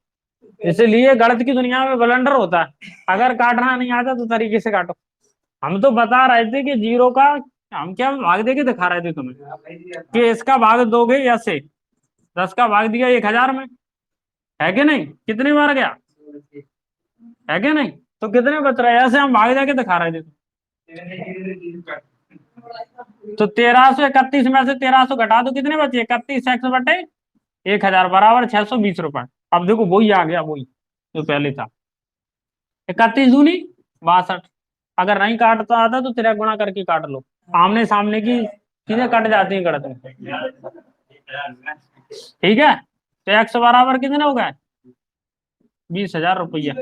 इसीलिए गणित की दुनिया में ब्लंडर होता है। अगर काटना नहीं आता तो तरीके से काटो। हम तो बता रहे थे कि जीरो का, हम क्या भाग दे के दिखा रहे थे तुम्हें कि इसका भाग दोगे ऐसे, 10 का भाग दिया 1000 में, है कि नहीं, कितनी बार गया, है कि नहीं, तो कितने बच रहे हैं, ऐसे हम भाग जाके दिखा रहे थे। तो 1331 में से 1300 घटा दो, कितने बचे, 31 एक्स बटे 1000 बराबर 620 रुपए। अब देखो वही आ गया, वही जो पहले था। 31 दूनी 62। अगर नहीं काटता आता तो 13 गुणा करके काट लो। आमने सामने की चीजें कट जाती हैं गणित में। ठीक है, तो एक्स बराबर कितने हो गए, 20,000 रुपया।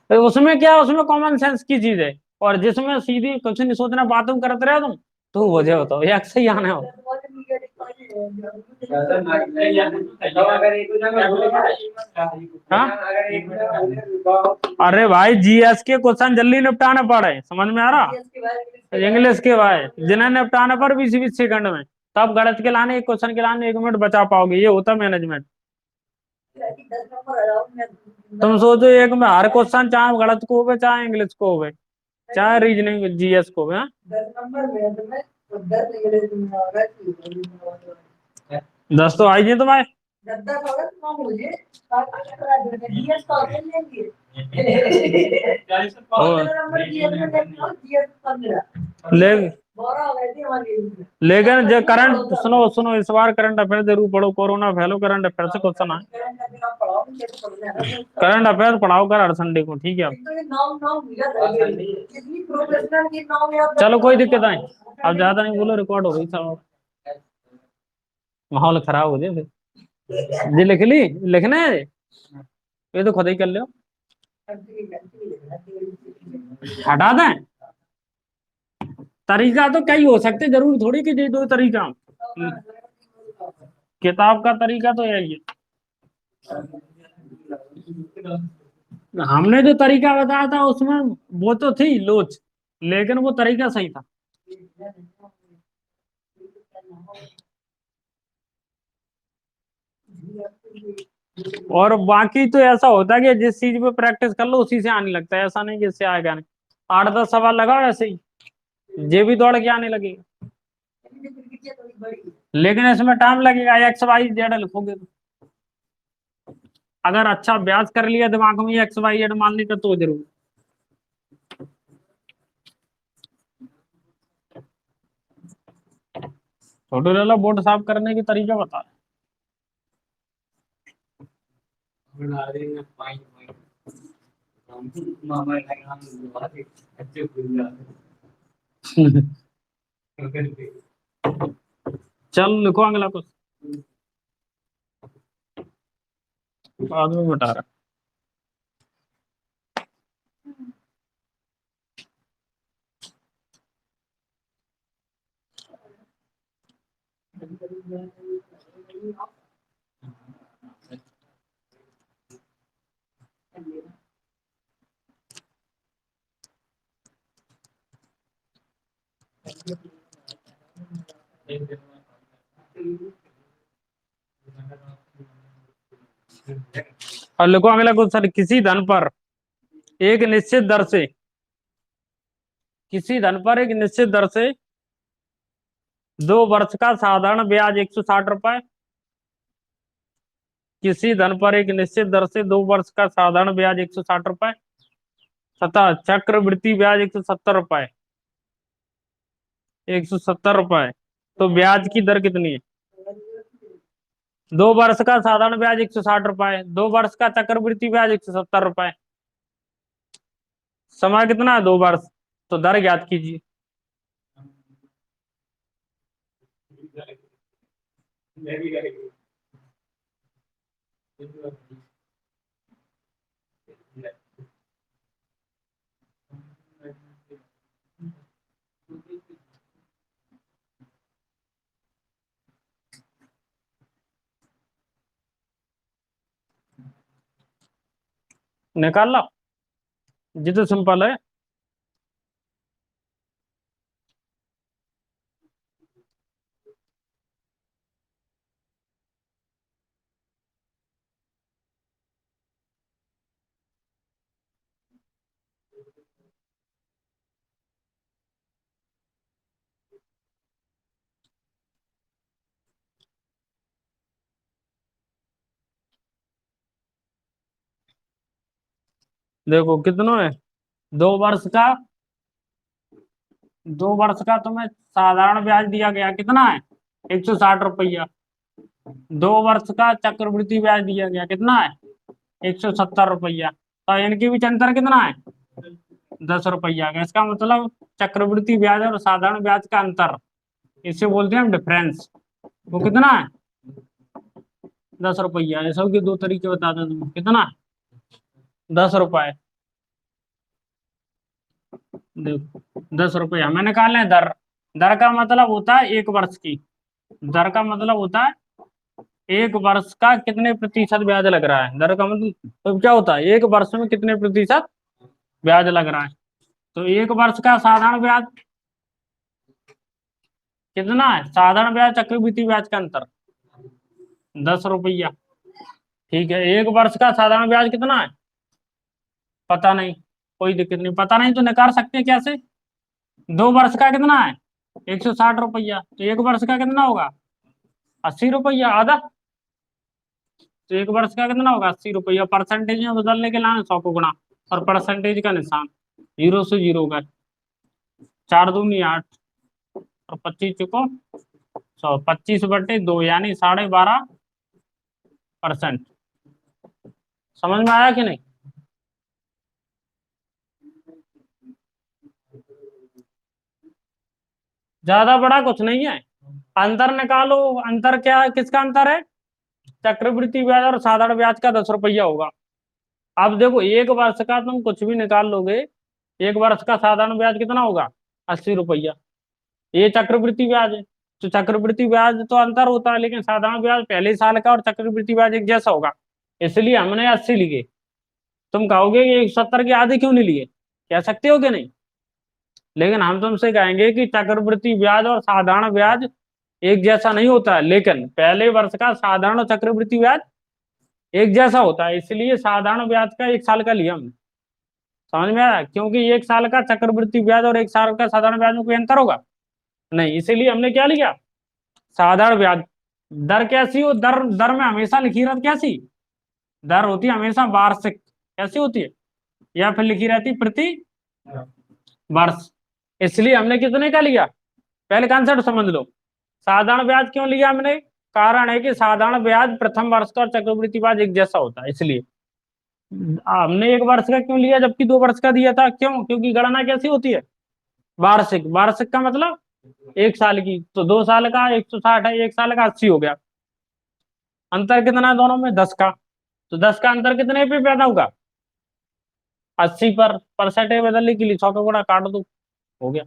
तो उसमें क्या, उसमें कॉमन सेंस की चीज है। और जिसमें सीधी कुछ नहीं सोचना, बातों करते रहे तुम, तो वजह बताओ ये अक्सर ही आने हो। हाँ? अरे भाई जीएस के क्वेश्चन जल्दी निपटाने पड़े, समझ में आ रहा, इंग्लिश के भाई जिन्हें निपटाने पर 20-20 सेकंड में, तब गणित के लाने, एक क्वेश्चन के लाने 1 मिनट बचा पाओगे, ये होता मैनेजमेंट। तुम सोचो एक में हर क्वेश्चन, चाहे गणित को हो चाहे इंग्लिश को हो, चाहे रीजनिंग जीएस को है, 10 तो आइए तुम्हारे। ले लेकिन जो करंट, सुनो सुनो, इस बार करंट अफेयर जरूर पढ़ो, कोरोना फैलो, करंट अफेयर से क्वेश्चन आए। करंट अफेयर पढ़ाओ कर हर संडे को, ठीक है। चलो कोई दिक्कत नहीं, अब ज्यादा नहीं बोलो, रिकॉर्ड हो गई सब। माहौल खराब हो जाए फिर। जी लिख ली, लिखना है ये तो खुद ही कर लो। हटा दें? तरीका तो कई हो सकते, जरूर थोड़ी कि ये दो तरीका। किताब का तरीका तो यही है। हमने जो तरीका बताया था उसमें वो तो थी लोच, लेकिन वो तरीका सही था। और बाकी तो ऐसा होता है कि जिस चीज पे प्रैक्टिस कर लो उसी से आने लगता है, ऐसा नहीं कि इससे आएगा नहीं। 8-10 सवाल लगाओ ऐसे ही, ये भी दौड़ के आने लगेगा। लेकिन इसमें टाइम लगेगा, एक्स वाई जेड लिखोगे तो। अगर अच्छा अभ्यास कर लिया दिमाग में एक्स वाई जेड मान ली तो जरूर। छोटू लाला बोर्ड साफ करने की तरीका बता। चल लिखो अगला कुछ, बाद में बता रहा। और लिखो अगला क्वेश्चन, किसी धन पर एक निश्चित दर से, किसी धन पर एक निश्चित दर से 2 वर्ष का साधारण ब्याज 160 रुपए, किसी धन पर एक निश्चित दर से 2 वर्ष का साधारण ब्याज 160 रुपए तथा चक्रवृद्धि ब्याज 170 रुपए, 170 रुपए, तो ब्याज की दर कितनी है? 2 वर्ष का साधारण ब्याज 160 रुपए, 2 वर्ष का चक्रवृद्धि ब्याज 170 रुपए, समय कितना है? 2 वर्ष, तो दर ज्ञात कीजिए। निकाल लो, जी तो सिंपल है। देखो कितना है, 2 वर्ष का, 2 वर्ष का तुम्हें साधारण ब्याज दिया गया कितना है? 160 रुपया। 2 वर्ष का चक्रवृद्धि ब्याज दिया गया कितना है? 170 रुपया। तो इनके बीच अंतर कितना है? 10 रुपया का। इसका मतलब चक्रवृद्धि ब्याज और साधारण ब्याज का अंतर, इसे बोलते हैं हम डिफरेंस। वो कितना है? 10 रुपया। ये सब के दो तरीके बता दें तुम्हें, कितना? 10 रुपए। देखो 10 रुपया मैंने निकाले हैं दर। दर का मतलब होता है 1 वर्ष की, दर का मतलब होता है 1 वर्ष का कितने प्रतिशत ब्याज लग रहा है, दर का मतलब तो क्या होता है 1 वर्ष में कितने प्रतिशत ब्याज लग रहा है। तो 1 वर्ष का साधारण ब्याज कितना है? साधारण ब्याज चक्रवृद्धि ब्याज का अंतर 10 रुपया। ठीक है, 1 वर्ष का साधारण ब्याज कितना है? पता नहीं, कोई दिक्कत नहीं, पता नहीं तो निकाल सकते हैं कैसे। 2 वर्ष का कितना है? 160 रुपया, तो 1 वर्ष का कितना होगा? 80 रुपया, आधा। तो 1 वर्ष का कितना होगा? 80 रुपया। परसेंटेज में बदलने के लाने 100 को गुणा, और परसेंटेज का निशान, जीरो से जीरो का, 4 दूनी 8, और 25 चुको 100, 25/2 यानी 12.5%। समझ में आया कि नहीं? ज्यादा बड़ा कुछ नहीं है, अंतर निकालो। अंतर क्या है, किसका अंतर है? चक्रवृद्धि ब्याज और साधारण ब्याज का 10 रुपया होगा। अब देखो, एक वर्ष का तुम कुछ भी निकाल लोगे, एक वर्ष का साधारण ब्याज कितना होगा? 80 रुपया। ये चक्रवृद्धि ब्याज है। तो चक्रवृद्धि ब्याज तो अंतर होता है, लेकिन साधारण ब्याज पहले साल का और चक्रवृद्धि ब्याज एक जैसा होगा, इसलिए हमने 80 लिखे। तुम कहोगे कि 70 के आधे क्यों नहीं लिए, कह सकते हो कि नहीं? लेकिन हम तुमसे कहेंगे कि चक्रवृद्धि ब्याज और साधारण ब्याज एक जैसा नहीं होता है, लेकिन पहले वर्ष का साधारण और चक्रवृद्धि ब्याज एक जैसा होता है, इसलिए साधारण ब्याज का 1 साल का लिया हमने। समझ में आया? क्योंकि 1 साल का चक्रवृद्धि ब्याज और 1 साल का साधारण ब्याज में कोई अंतर होगा नहीं, इसीलिए हमने क्या लिया? साधारण ब्याज। दर कैसी हो? दर दर में हमेशा लिखी रहती कैसी? दर होती है हमेशा वार्षिक। कैसी होती है? या फिर लिखी रहती प्रति वर्ष। इसलिए हमने कितने का लिया? पहले कंसेप्ट समझ लो। साधारण ब्याज क्यों लिया हमने? कारण है कि साधारण ब्याज प्रथम वर्ष का और चक्रवृद्धि ब्याज एक जैसा होता है, इसलिए हमने 1 वर्ष का क्यों लिया जबकि 2 वर्ष का दिया था? क्यों? क्योंकि गणना कैसी होती है? वार्षिक। वार्षिक का मतलब 1 साल की, तो 2 साल का 160 है, 1 साल का 80 हो गया। अंतर कितना है दोनों में? 10 का। तो 10 का अंतर कितने पे पैदा होगा? 80 पर। परसेंटेज बदलने के लिए 100 का गुणा काट दो, हो गया।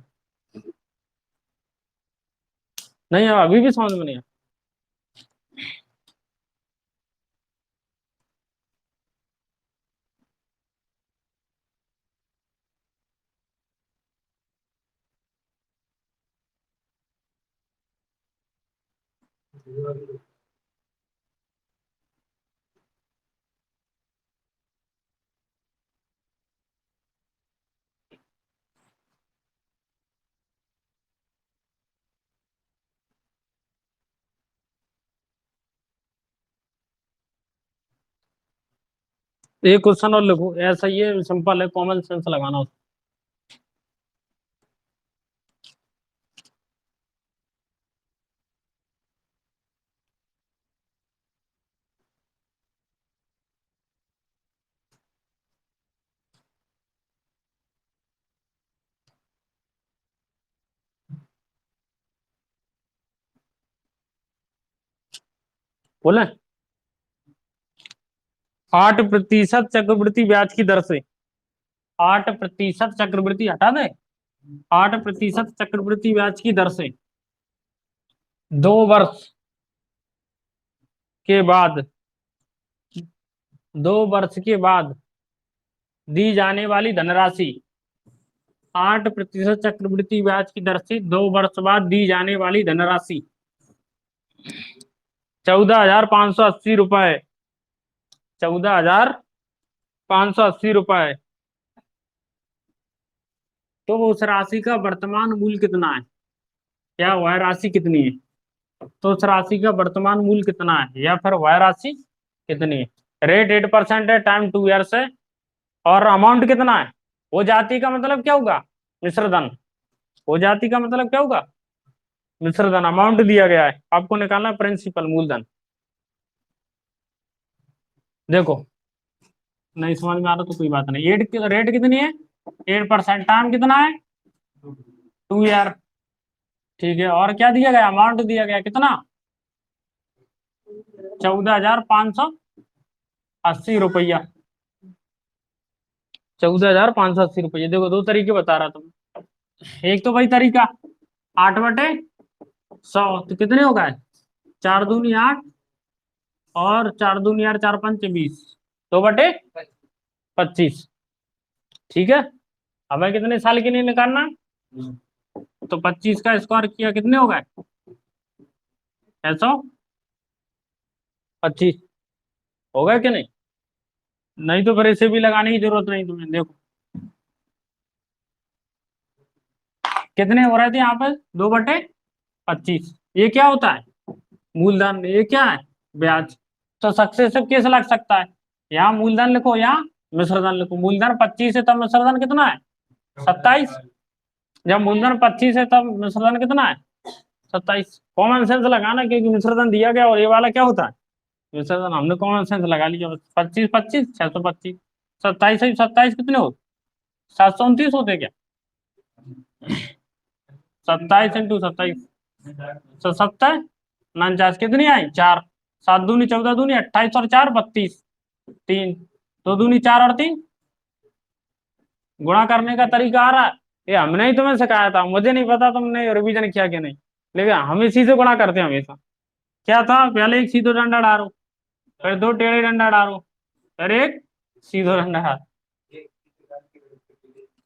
नहीं, अभी भी समझ में नहीं आया? एक क्वेश्चन और लिखो, ऐसा ही है, सिंपल है, कॉमन सेंस लगाना। बोले 8% चक्रवृद्धि ब्याज की दर से, 8% चक्रवृद्धि हटा दे, 8% चक्रवृद्धि ब्याज की दर से 2 वर्ष के बाद, 2 वर्ष के बाद दी जाने वाली धनराशि, 8% चक्रवृद्धि ब्याज की दर से 2 वर्ष बाद दी जाने वाली धनराशि 14,580 रुपए। 14,580 रुपए। तो उस राशि का वर्तमान मूल्य कितना है, या वह राशि कितनी है? तो उस राशि का वर्तमान मूल्य कितना है, या फिर वह राशि कितनी है? रेट 8% है, टाइम 2 ईयर्स है, और अमाउंट कितना है? वो जाति का मतलब क्या होगा? मिश्रधन। वो जाति का मतलब क्या होगा? मिश्रधन। अमाउंट दिया गया है, आपको निकालना प्रिंसिपल मूलधन। देखो, नहीं समझ में आ रहा तो कोई बात नहीं। एट रेट कितनी है? 8%। टाइम कितना है? 2 ईयर। ठीक है, और क्या दिया गया? अमाउंट दिया गया कितना? 14,580 रुपया। 14,580 रुपये। देखो, दो तरीके बता रहा था मैं। एक तो वही तरीका, 8/100, तो कितने हो गए? 4 दूनी 8, और 4 दूनी 8, 4 पंचे 20, 2/25। ठीक है। हमें कितने साल के लिए निकालना है? तो 25 का स्क्वायर किया कितने हो गए? 625 हो गए कि नहीं? नहीं तो फिर इसे भी लगाने की जरूरत नहीं तुम्हें। देखो कितने हो रहे थे यहाँ पे? 2/25। ये क्या होता है? मूलधन। ये क्या है? ब्याज। तो सक्सेसिव केस लग सकता है, यहाँ मूलधन लिखो, यहाँ मिश्रधन लिखो। मूलधन 25 है, तब मिश्रधन कितना है? 27। जब मूलधन 25 है तब मिश्रधन कितना है? 27। कॉमन सेंस लगाना, क्योंकि मिश्रधन दिया गया और ये वाला क्या होता है? मिश्रधन। हमने कॉमन सेंस लगा लिया। 25 25 625। 27 है, 27 कितने हो? 729 होते क्या? 27 × 27। 170, 49 कितनी आई 4, 7 दूनी 14 दूनी 28 और 4 32, 3, 2 दूनी 4 और 3, गुणा करने का तरीका आ रहा है। ये हमने ही तुम्हें सिखाया था, मुझे नहीं पता तुमने रिवीजन किया कि नहीं, लेकिन हम इसी से गुणा करते हैं हमेशा। क्या था, पहले एक सीधो डंडा डालो, फिर दो टेढ़े डंडा डालो, फिर एक सीधो डंडा डालो,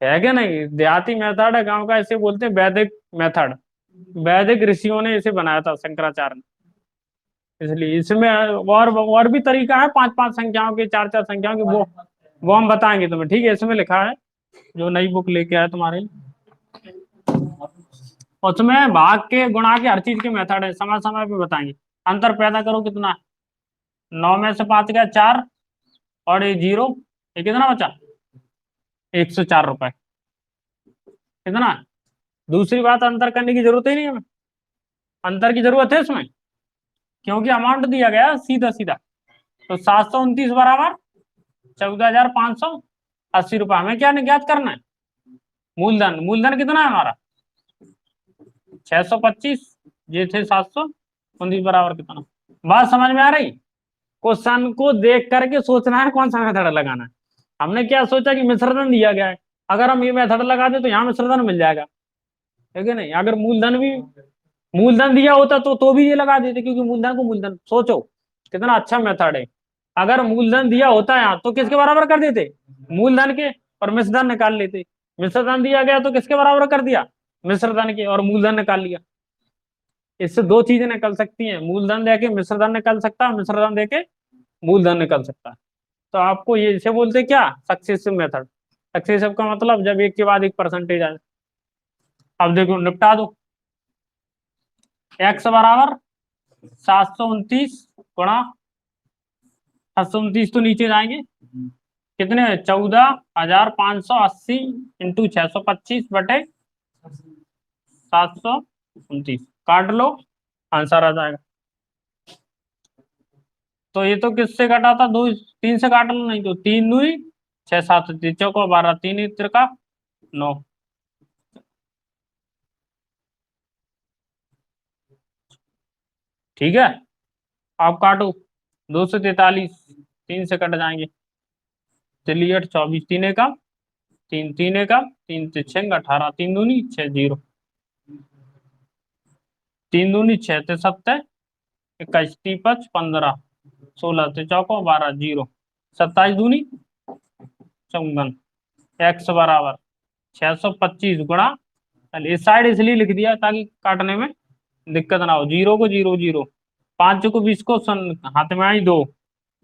है क्या नहीं? देहाती मेथड है गांव का, इसे बोलते हैं वैदिक मेथड। वैदिक ऋषियों ने इसे बनाया था, शंकराचार्य ने। इसलिए इसमें और भी तरीका है, पांच पांच संख्याओं के, चार चार संख्याओं के, वो हम बताएंगे तुम्हें, ठीक है? इसमें लिखा है, जो नई बुक लेके आए तुम्हारे लिए। उसमें भाग के, गुणा के, हर चीज के मेथड है, समय समय पे बताएंगे। अंतर पैदा करो कितना है? 9 में से 5 गया 4, और ये 0, ये कितना बचा? 104 रुपए। कितना है? दूसरी बात, अंतर करने की जरूरत ही नहीं है हमें, अंतर की जरूरत है इसमें, क्योंकि अमाउंट दिया गया सीधा सीधा। तो 729 बराबर 14,580 रुपये। हमें क्या ज्ञात करना है? मूलधन। मूलधन कितना है हमारा? 625। ये थे 729 बराबर कितना? बात समझ में आ रही? क्वेश्चन को देख करके सोचना है कौन सा मेथड लगाना है। हमने क्या सोचा कि मिश्रधन दिया गया है, अगर हम ये मेथड लगा दे तो यहाँ मिश्रधन मिल जाएगा, है कि नहीं? अगर मूलधन भी, मूलधन दिया होता तो भी ये लगा देते, क्योंकि मूलधन को मूलधन, सोचो कितना अच्छा मेथड है। अगर मूलधन दिया होता यहाँ तो किसके बराबर कर देते? मूलधन के, और मिश्रधन निकाल लेते। मिश्रधन दिया गया तो किसके बराबर कर दिया? मिश्रधन के, और मूलधन निकाल लिया। इससे दो चीजें निकल सकती हैं, मूलधन देके मिश्रधन निकल सकता है, मिश्रधन देके मूलधन निकल सकता है। तो आपको ये इसे बोलते हैं क्या? Successive method. सक्सेसिव का मतलब जब एक के बाद एक परसेंटेज आए। अब देखो निपटा दो। एक्स बराबर 729 गुणा 729, तो नीचे जाएंगे कितने? 14,580 इंटू 625 बटे 729, काट लो, आंसर आ जाएगा। तो ये तो किससे कटा था? दो, तीन से काट लो, नहीं तो 3 दुई 6, 7 चौको 12, 3 इत्र का 9। ठीक है, आप काटो। 243, 3 से कट जाएंगे। चलिए 8, 24, 3 का 3, 3 का 3 से 6, 18, 3 दूनी 6, 0, 3 दूनी 6 से 7, 21, 25, 15, 16 से चौको 12, 0, 27 दूनी 54। एक्स बराबर 625 गुणा, इस साइड इसलिए लिख दिया ताकि काटने में दिक्कत ना हो। 0 को 0, 0, 5 को 20 को हाथ में आई 2,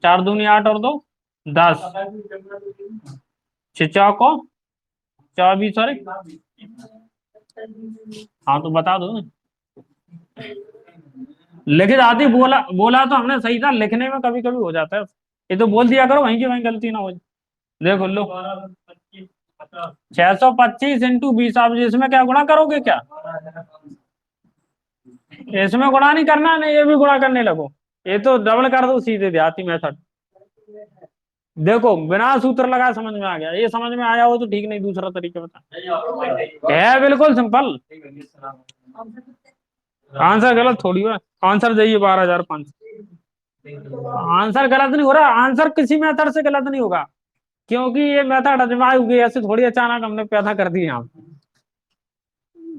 4 दूनी 8 और 2 10, 6 चौको 24, और हाँ तो बता दो। लिखे आती, बोला बोला तो हमने सही था, लिखने में कभी कभी हो जाता है। ये तो बोल दिया करो, वहीं की वहीं गलती ना हो जाए। देखो लो, 625 इंटू 20, आप इसमें क्या गुणा करोगे क्या? इसमें गुणा नहीं करना, नहीं ये भी गुणा करने लगो, ये तो डबल कर दो सीधे, देहाती मेथड। देखो बिना सूत्र लगाए समझ में आ गया, ये समझ में आया हो तो ठीक, नहीं दूसरा तरीका बता। है बिल्कुल सिंपल। आंसर गलत थोड़ी हुआ, आंसर जाइए 12,500। आंसर गलत नहीं हो रहा, आंसर किसी मेथड से गलत नहीं होगा, क्योंकि ये मेथड अजमाई हुई, ऐसे थोड़ी अचानक हमने पैदा कर दी यहाँ।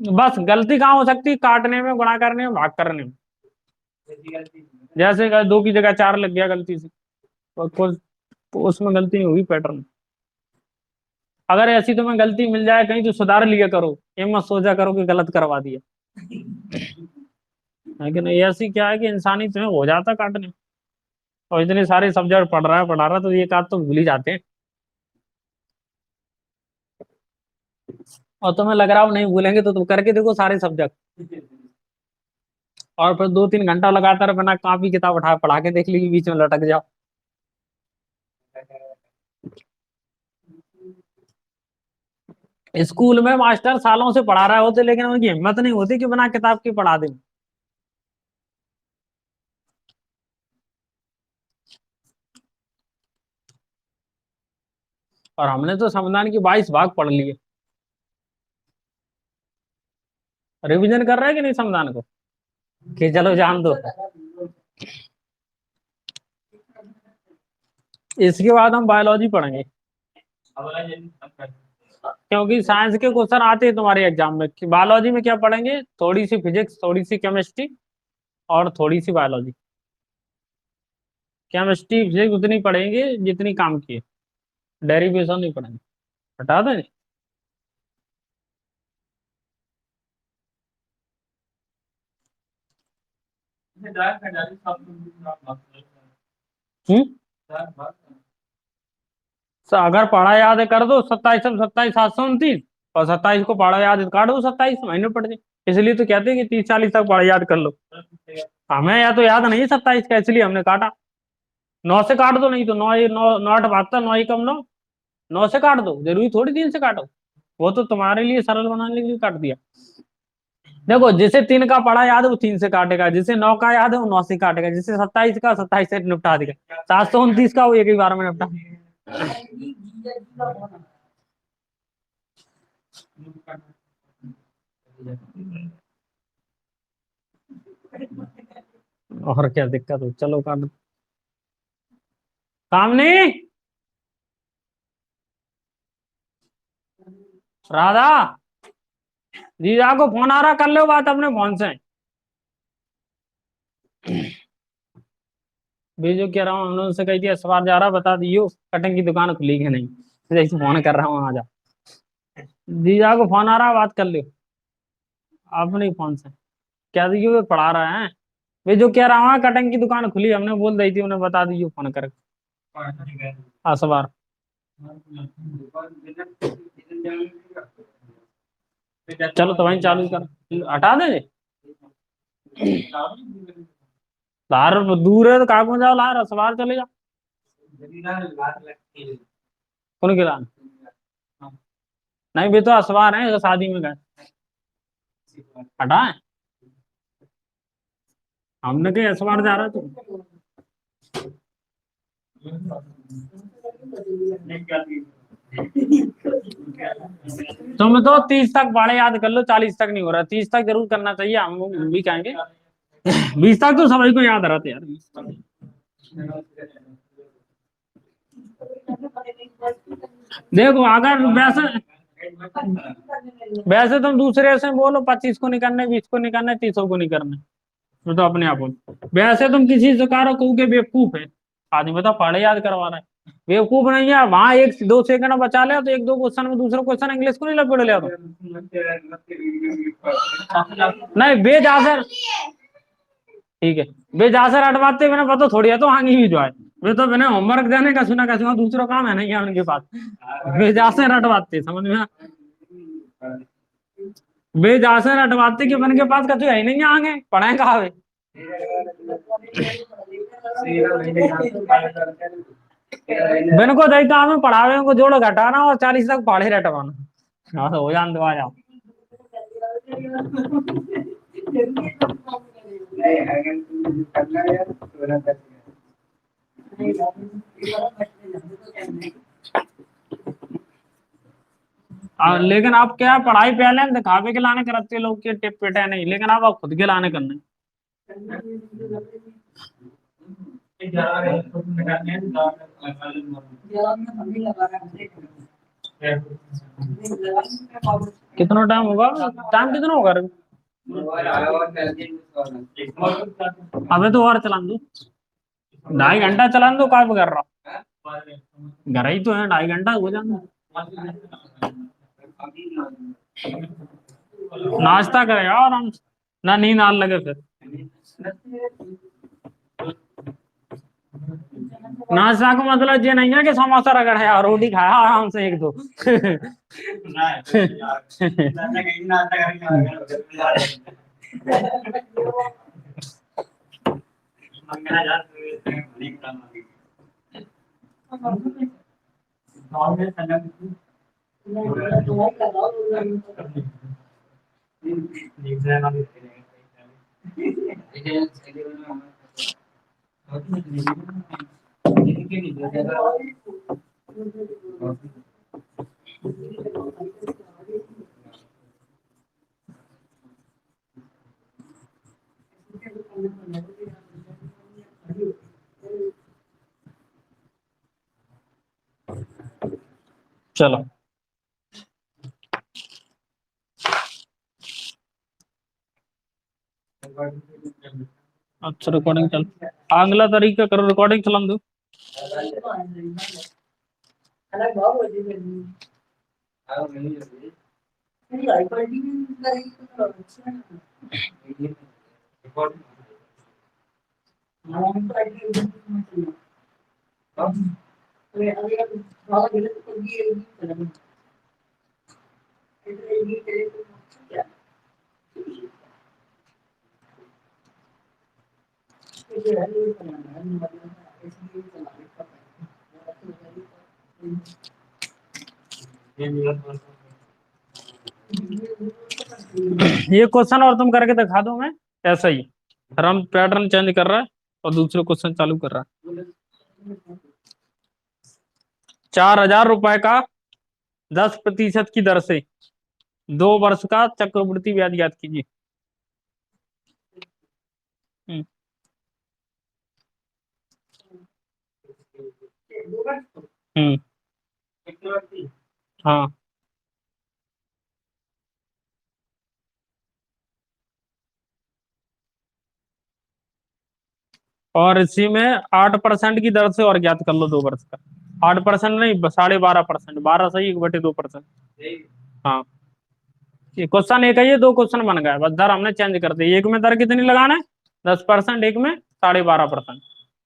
बस गलती कहाँ हो सकती है? काटने में, गुणा करने में, भाग करने में। जैसे 2 की जगह 4 लग गया गलती से, और कुछ तो उसमें गलती नहीं होगी पैटर्न। अगर ऐसी तुम्हें गलती मिल जाए कहीं तो सुधार लिया करो, ये मत सोचा करो कि गलत करवा दिया। लेकिन ऐसी क्या है कि इंसानी तुम्हें हो जाता काटने में। और इतने सारे सब्जेक्ट पढ़ रहा है तो ये काट तो भूल ही जाते हैं। और तुम्हें लग रहा हो नहीं भूलेंगे तो तुम करके देखो सारे सब्जेक्ट, और फिर 2-3 घंटा लगातार बिना कॉपी किताब उठा पढ़ा के देख ली, बीच में लटक जाओ। स्कूल में मास्टर सालों से पढ़ा रहे होते, लेकिन उनकी हिम्मत नहीं होती कि बिना किताब के पढ़ा दें। और हमने तो संविधान की 22 भाग पढ़ लिए। रिवीजन कर रहे हैं कि नहीं संविधान को? कि चलो जान दो। इसके बाद हम बायोलॉजी पढ़ेंगे, क्योंकि साइंस के क्वेश्चन आते हैं तुम्हारे एग्जाम में। कि बायोलॉजी में क्या पढ़ेंगे, थोड़ी सी फिजिक्स, थोड़ी सी केमिस्ट्री और थोड़ी सी बायोलॉजी। केमिस्ट्री फिजिक्स उतनी पढ़ेंगे जितनी काम की है, डेरिवेशन नहीं पढ़ेंगे। हटा दें। हम्म। अगर पढ़ा याद है कर दो, 27 27 729, और 27 को पढ़ा याद है तो काट दो, 27 महीने पढ़ जाए। इसलिए तो कहते हैं कि 30 40 तक पढ़ा याद कर लो। हमें या तो याद नहीं है 27 का, इसलिए हमने काटा। 9 से काट दो, नहीं तो 9 9 9 8 72, 9 कम 9, 9 से काट दो, जरूरी थोड़ी 3 से काटो। वो तो तुम्हारे लिए सरल बनाने के लिए काट दिया। देखो, जिसे 3 का पढ़ा याद है वो 3 से काटेगा, जिसे 9 का याद है वो 9 से काटेगा, जिसे 27 का 27 से निपटा देगा, 729 का वो एक ही बार में निपटा। और क्या दिक्कत हो, चलो काट। सामने राधा, जीजा को फोन आ रहा, कर लो बात अपने फोन से। भेजो कह रहा हूँ, हमने उनसे कही थी सवार जा रहा, बता दियो कटिंग की दुकान खुली है नहीं, जैसे फोन कर रहा हूँ आ जा। जीजा को फोन आ रहा, बात कर लो अपने फोन से। क्या दियो, वे पढ़ा रहा है। वे जो कह रहा हूँ कटिंग की दुकान खुली, हमने बोल दी थी उन्हें, बता दीजिए फोन कर। हाँ सवार। चलो तो वहीं चालू कर, हटा दे। लार दूर है तो कागज में जाओ, लार सवार चले जाओ। कौन गिरा? नहीं भी तो असवार है, तो शादी में गए। हटा है। हमने कहीं असवार जा रहा तू। तुम तो 30 तक पढ़े याद कर लो, 40 तक नहीं हो रहा, 30 तक जरूर करना चाहिए, हम भी कहेंगे। 20 तक तो सभी को याद रहते यार, 20 तक। देखो अगर वैसे, वैसे तुम दूसरे से बोलो 25 को नहीं करने, 20 को नहीं करने, 30 को नहीं करने, मैं तो अपने आप बोल। वैसे तुम किसी से कहो कहोगे बेवकूफ है, आदमी बता पढ़े याद करवा रहा है। बेवकूफ नहीं है, वहां 1 2 सेकंड बचा ले तो 1 2 क्वेश्चन में दूसरा क्वेश्चन इंग्लिश को नहीं लपेट लिया तो। नहीं बेज आंसर, ठीक है। बेज आंसर हटवाते मैंने पता थोड़ी है, तो आगे भी जो है वे तो मैंने होमवर्क देने का सुना, का दूसरा काम है नहीं है उनके पास। बेज आंसर हटवाते समझ में। बेज आंसर हटवाते कि मन के पास कछु है ही नहीं है, आगे पढ़ाए कहा वे। मैंने को देखता हमें पढ़ावे को जोड़ घटाना और 40 तक पढ़े रटवाना। हाँ तो हो जान दो आ जाओ। लेकिन आप क्या पढ़ाई पहले दिखावे के लाने करते लोग के टिप पिटे नहीं, लेकिन आप खुद के लाने करने। कितना टाइम होगा, टाइम कितना होगा अरे? अबे तो और चला दो, 2.5 घंटा चला दो, काय कर रहा। घर ही तो है, 2.5 घंटा हो जाना। नाश्ता करे यार आराम से, ना नींद आने लगे फिर। नाश्ता का मतलब ये नहीं है कि समोसा रगड़ा है और रोटी खाया आराम से 1 2। चलो अच्छा रिकॉर्डिंग चल, अगला तरीका करो, रिकॉर्डिंग चला दो। ये क्वेश्चन और तुम करके दिखा दो, मैं ऐसा ही हम पैटर्न चेंज कर रहा है और दूसरे क्वेश्चन चालू कर रहा है। 4,000 रुपए का 10% की दर से 2 वर्ष का चक्रवृद्धि ब्याज ज्ञात कीजिए। हम्म। हम्म। हाँ, और इसी में 8% की दर से और ज्ञात कर लो 2 वर्ष का। 8% नहीं, 12.5%, 12 सही 1/2%। हाँ, ये क्वेश्चन एक है, ये दो क्वेश्चन बन गए, बस दर हमने चेंज कर दी। एक में दर कितनी लगाना है, 10%, एक में 12.5%।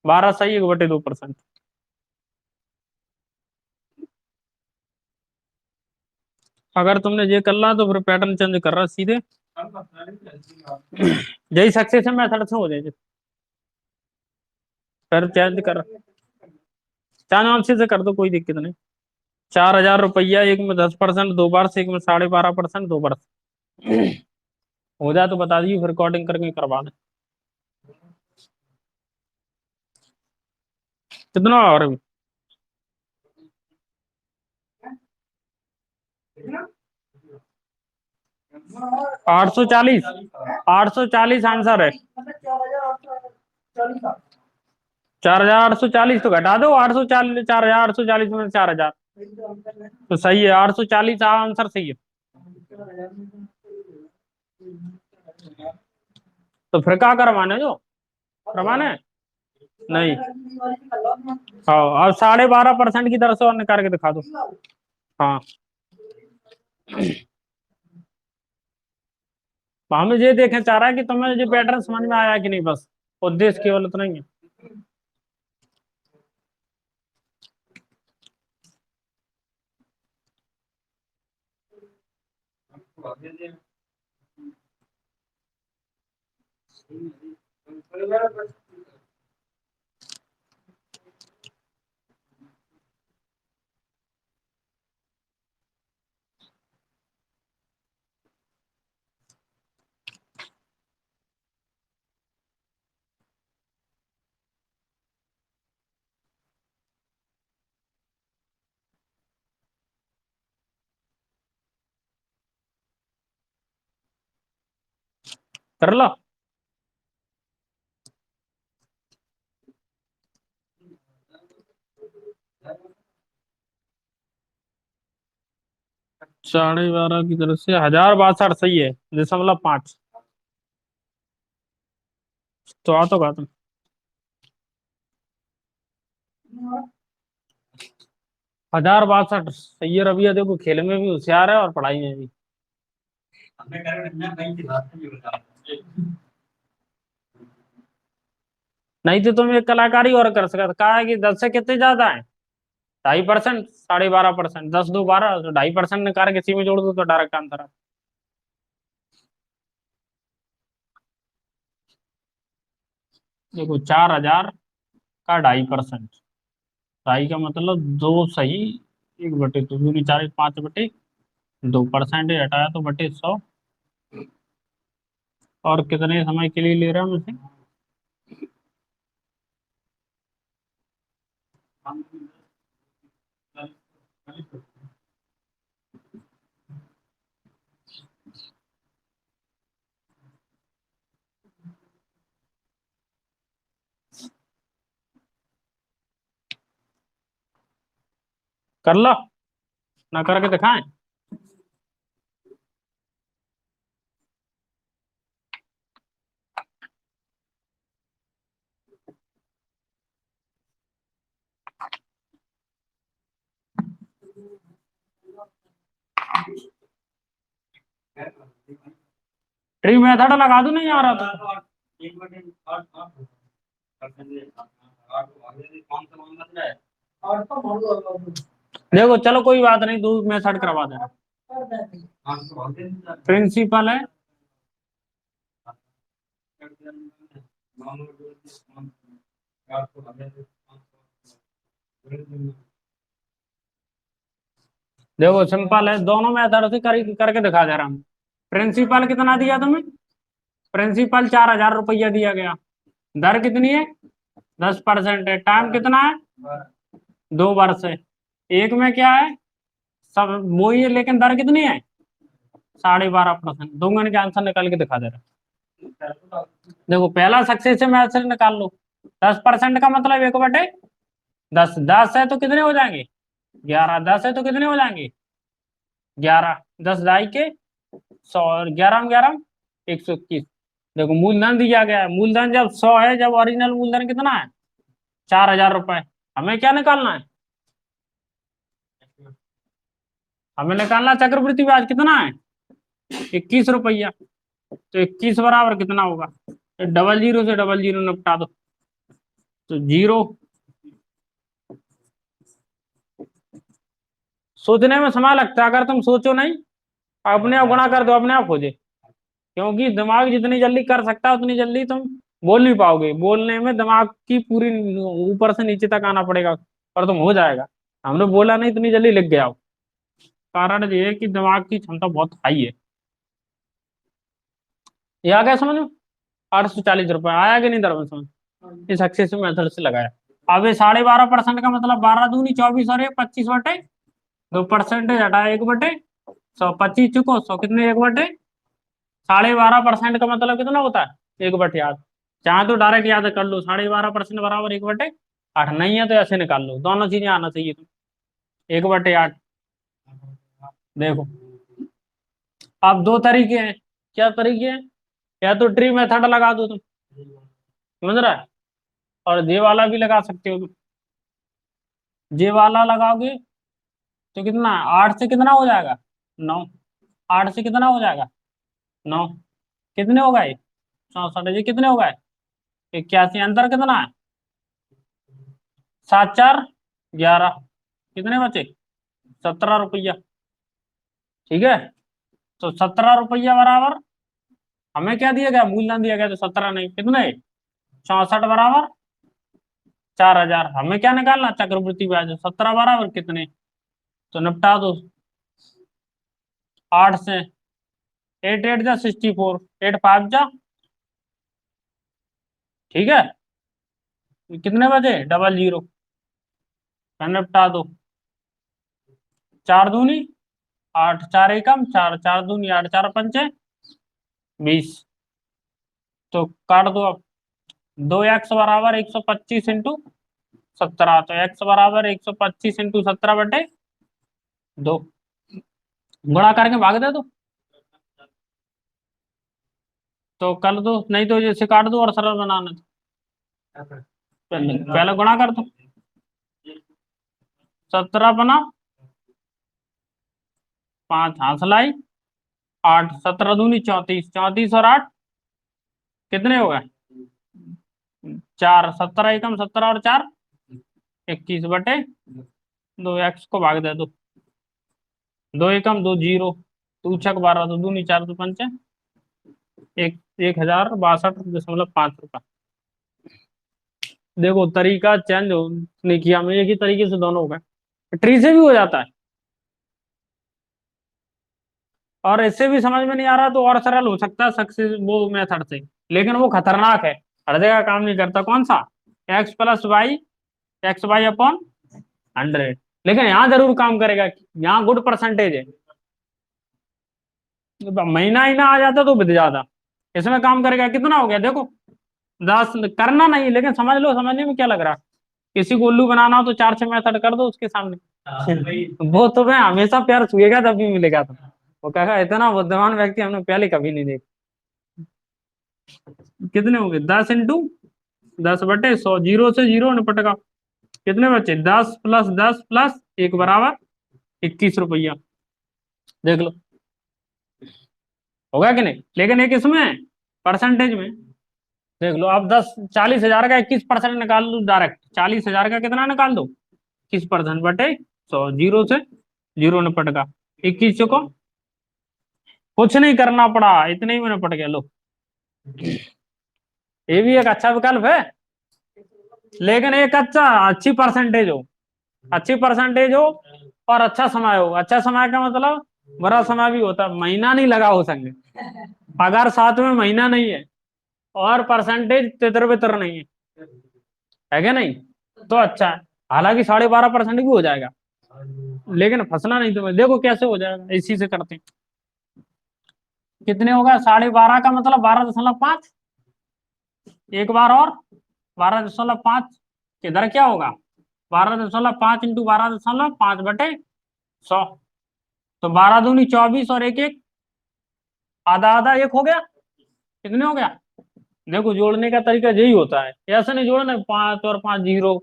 12 सही 1/2%। अगर तुमने ये कर ला तो फिर पैटर्न चेंज कर रहा सीधे। यही सक्सेशन मेथड से हो जाए, फिर चेंज कर, चार आंसर से कर दो, कोई दिक्कत नहीं। 4,000 रुपया, एक में 10%, 2 वर्ष, एक में 12.5%, 2 वर्ष। हो जाए तो बता दीजिए, फिर रिकॉर्डिंग करके करवा दें। कितना और अभी? 840। 840 आंसर है। 4,840 तो घटा दो, 840, 4,840 में 4,000 तो सही है। 840 आंसर सही है। तो फिर क्या करवाने जो करवाने हैं? नहीं। हाँ, अब 12.5% की दर से और निकाल के दिखा दो। हाँ, हमें ये देखना चाह रहा है कि तुम्हें जो पैटर्न समझ में आया कि नहीं, बस उद्देश्य केवल उतना ही है। कर लो। -12.5 की तरफ से 1,062 सही है, 0.5। तो आ तो कहा तुम। 1,062 सही है। रबिया देखो, खेल में भी होशियार है और पढ़ाई में भी। नहीं तो तुम एक कलाकारी और कर सकते, कहा है कि 10 से कितने ज्यादा है, 2.5%, 12.5%, 10 दो 12, तो 2.5% निकाल के किसी में जोड़ दो तो डायरेक्ट आंसर है। देखो, 4,000 का 2.5%, ढाई का मतलब दो सही, 1/2, दूनी 4, 5/2%, हटाया तो बटे 100। और कितने समय के लिए ले रहा हूँ इसे? कर लो ना, करके दिखाएं। ट्री मेथड लगा दूं, नहीं आ रहा तो। देखो चलो कोई बात नहीं, दो मेथड करवा देना। प्रिंसिपल है, देखो सिंपल है, दोनों मेथड से करके दिखा दे रहा हूँ। प्रिंसिपल कितना दिया तुम्हें? प्रिंसिपल 4,000 रुपया दिया गया। दर कितनी है? 10% है। टाइम कितना है? 2 वर्ष है। एक में क्या है? सब वही है, लेकिन दर कितनी है? 12.5%। दूंगा के आंसर निकाल के दिखा दे रहा। देखो पहला सक्सेस है, मैं से निकाल लो। 10% का मतलब 1/10। 10 है तो कितने हो जाएंगे? 11। 10 है तो कितने हो जाएंगे? 11। 10 दाई के 100, और 11 में 121। देखो मूलधन दिया गया है। मूलधन जब 100 है, जब ओरिजिनल मूलधन कितना है? 4,000 रुपए। हमें क्या निकालना है? हमें निकालना चक्रवृद्धि ब्याज कितना है? 21 रुपया। तो 21 बराबर कितना होगा? तो डबल जीरो से डबल जीरो निपटा दो, तो जीरो। सोचने में समय लगता है, अगर तुम सोचो नहीं, अपने आप गुणा कर दो, अपने आप हो जाए। क्योंकि दिमाग जितनी जल्दी कर सकता है उतनी जल्दी तुम बोल नहीं पाओगे। बोलने में दिमाग की पूरी ऊपर से नीचे तक आना पड़ेगा, और तुम हो जाएगा। हमने बोला नहीं, इतनी जल्दी लिख गया हो। कारण ये है कि दिमाग की क्षमता बहुत हाई है। ये आ गया समझ में? 840 रुपये आया कि नहीं दरअसल समझ? इस सक्सेसिव मेथड से लगाया। अब ये 12.5% का मतलब 12 दूनी 24, और ये 25/2 परसेंटेज हटा 1/100। 25 चुको 100 कितने? 1/12%। का मतलब कितना होता है? 1/8। चाहे तो डायरेक्ट याद कर लो, 12.5% बराबर 1/8। नहीं है तो ऐसे निकाल लो, दोनों चीजें आना चाहिए तुम। 1/8। देखो अब दो तरीके हैं। क्या तरीके हैं? या तो ट्री मेथड लगा दो तुम, समझ रहा है, और जे वाला भी लगा सकते हो तुम। जे वाला लगाओगे तो कितना? 8 से कितना हो जाएगा? 9। 8 से कितना हो जाएगा? 9। कितने हो गए? 64। ये कितने हो गए? 81। अंतर कितना है? 7 4 11। कितने बचे? 17 रुपया। ठीक है। तो 17 रुपया बराबर हमें क्या दिया गया? मूलधन दिया गया, तो 17 नहीं, कितने? 64 बराबर 4,000। हमें क्या निकालना? चक्रवृद्धि ब्याज। 17 बराबर कितने? तो निपटा दो। 8 से। 8 8 जा 64, 8 5 जा। ठीक है। कितने बजे? Double zero. निपटा दो। 4 दूनी 8, 4 एकम 4, 4 दूनी 8, 4 पंचे 20। तो काट दो अब। 2x बराबर 125 × 17। तो x बराबर 125 × 17/2। गुणा करके भाग दे दो, तो कर दो, नहीं तो जैसे काट दो और सरल बनाना। पहले गुणा कर दो। 17 बना 5 हाथ लाई 8। 17 दूनी 34, 34 और 8 कितने हो गए? 4। 17 एकम 17 और 4 21/2। एक्स को भाग दे दो। 2 एकम 2 जीरो। 2 छक 12, 2 दूनी 4, 2 पंचे 1,062.5 रुपये। देखो तरीका चेंज हो नहीं किया, मैं एक ही तरीके से दोनों हो गए। ट्री से भी हो जाता है, और इससे भी समझ में नहीं आ रहा तो और सरल हो सकता है सक्सेस वो मेथड से। लेकिन वो खतरनाक है, हर जगह काम नहीं करता। कौन सा? x+y, x/y/100। लेकिन यहाँ जरूर काम करेगा, यहाँ गुड परसेंटेज है। महीना ही ना आ जाता तो बिद जाता। इसमें काम करेगा। कितना हो गया देखो? 10 करना नहीं, लेकिन समझ लो, समझने में क्या लग रहा है? किसी को उल्लू बनाना हो तो 4 से मेथड कर दो उसके सामने। वो तुम्हें हमेशा प्यार छुएगा तब भी मिलेगा तुम्हें। वो कहेगा इतना बुद्धिमान व्यक्ति हमने पहले कभी नहीं देखा। कितने होंगे 10 × 10 बटे 100, जीरो से जीरो निपट गया। कितने बचे 10 + 10 + 1 बराबर 21 रुपया। देख लो होगा कि नहीं, लेकिन एक इसमें परसेंटेज में देख लो। अब 40,000 का 21% निकाल लो डायरेक्ट। 40,000 का कितना निकाल दो 21% बटे 100, जीरो से जीरो निपट का 21 को कुछ नहीं करना पड़ा, इतने ही में निपट गया लो। ये भी एक अच्छा विकल्प है, लेकिन एक अच्छा अच्छी परसेंटेज हो, अच्छी परसेंटेज हो और अच्छा समय हो। अच्छा समय का मतलब बुरा समय भी होता है, महीना नहीं लगा हो सकते, अगर साथ में महीना नहीं है और परसेंटेज तितर बितर नहीं है क्या नहीं, तो अच्छा है। हालांकि 12.5% भी हो जाएगा, लेकिन फंसना नहीं तुम्हें। देखो कैसे हो जाएगा, इसी से करते हैं। कितने होगा 12.5 का मतलब 12.5, एक बार और 12.5, इधर क्या होगा 12.5 इंटू 12.5 बटे 100। तो 12 दूनी 24 और एक एक आधा आधा एक हो गया। कितने हो गया, देखो जोड़ने का तरीका यही होता है, ऐसा नहीं जोड़ना 5 और 5 जीरो।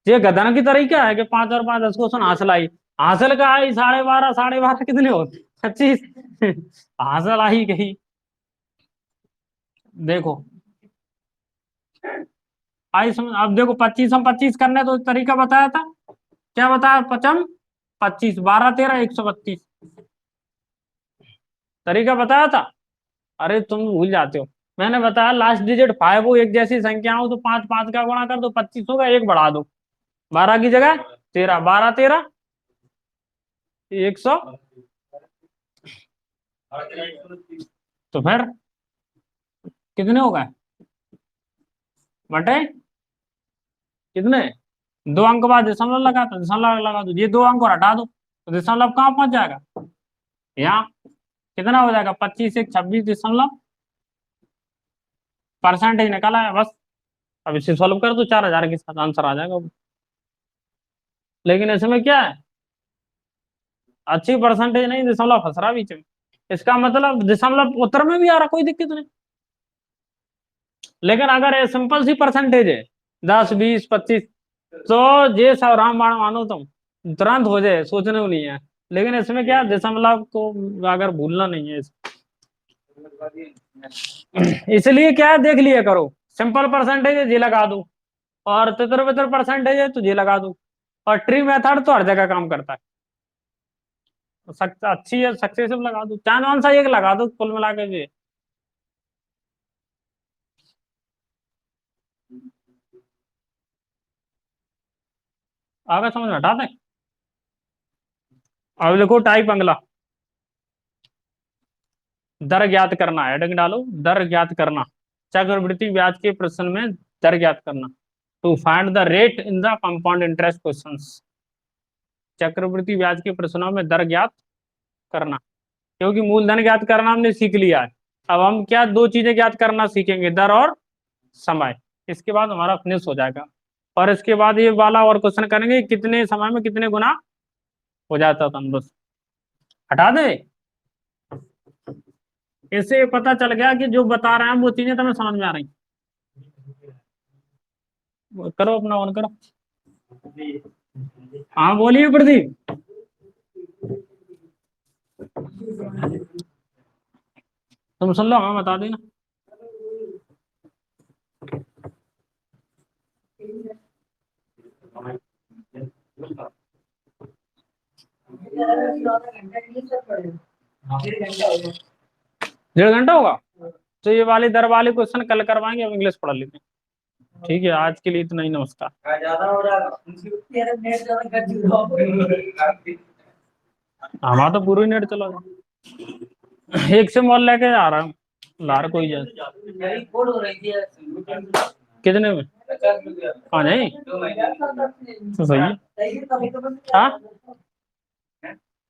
ये गधन की तरीका है कि 5 और 5 10 क्वेश्चन हासिल आई, हासिल का आई 12.5, 12.5 कितने होते 25। हासिल आई गई। देखो आई समझ। अब देखो 25 हम 25 करने तो तरीका बताया था, क्या बताया 25 12 13 132 तरीका बताया था। अरे तुम भूल जाते हो, मैंने बताया लास्ट डिजिट 5 हो, एक जैसी संख्या हो तो 5 5 का गुणा कर दो 25 होगा, एक बढ़ा दो 12 की जगह 13, 12 13 100। तो फिर कितने होगा बटे कितने, 2 अंक बाद दशमलव लगा दो, दशमलव लगा दो, ये 2 अंक और हटा दो तो दशमलव कहाँ पहुंच जाएगा यहाँ। कितना हो जाएगा 25 1 26 दशमलव, परसेंटेज निकाला है बस। अब इसे सॉल्व कर दो 4,000 के साथ आंसर आ जाएगा। लेकिन इसमें क्या है, अच्छी परसेंटेज नहीं, दशमलव फंस रहा बीच में। इसका मतलब दशमलव उत्तर में भी आ रहा, कोई दिक्कत नहीं। लेकिन अगर ये सिंपल सी परसेंटेज है 10 20 25, तो ये सब राम बाण मानो तुम तुरंत हो जाए, सोचने को नहीं है। लेकिन इसमें क्या दशमलव को अगर भूलना नहीं है इसलिए क्या देख लिया करो, सिंपल परसेंटेज है ये लगा दो, और तितर बितर परसेंटेज है तो ये लगा दो। और ट्री मेथड तो हर जगह काम करता है, अच्छी है सक्सेसिव लगा दो, चांद मान सा एक लगा दो कुल मिला के ये। आगे समझ में हटा दें। अब देखो टाइप अगला, दर ज्ञात करना, हेडिंग डालो दर ज्ञात करना। चक्रवृद्धि ब्याज के प्रश्न में दर ज्ञात करना, to find the rate in the compound interest questions. चक्रवृद्धि ब्याज के प्रश्नों में दर ज्ञात करना, क्योंकि मूलधन ज्ञात करना हमने सीख लिया है। अब हम क्या दो चीजें ज्ञात करना सीखेंगे, दर और समय। इसके बाद हमारा फिनिश हो जाएगा। और इसके बाद ये वाला और क्वेश्चन करेंगे कितने समय में कितने गुना हो जाता था, बस हटा दे। इससे पता चल गया कि जो बता रहे हैं वो चीजें तुम्हें समझ में आ रही। करो अपना ऑन करो। हाँ बोलिए प्रदीप। तुम सुन लो हमें बता देना। 1.5 घंटा होगा, तो ये वाली दर वाले क्वेश्चन कल करवाएंगे, अब इंग्लिश पढ़ लेते हैं। ठीक है आज के लिए इतना ही, नमस्कार। हमारा तो पूरी नेट चला गया। एक से मॉल लेके आ रहा हूँ, लार कोई जाए कितने में। हाँ नहीं तो सही है। हाँ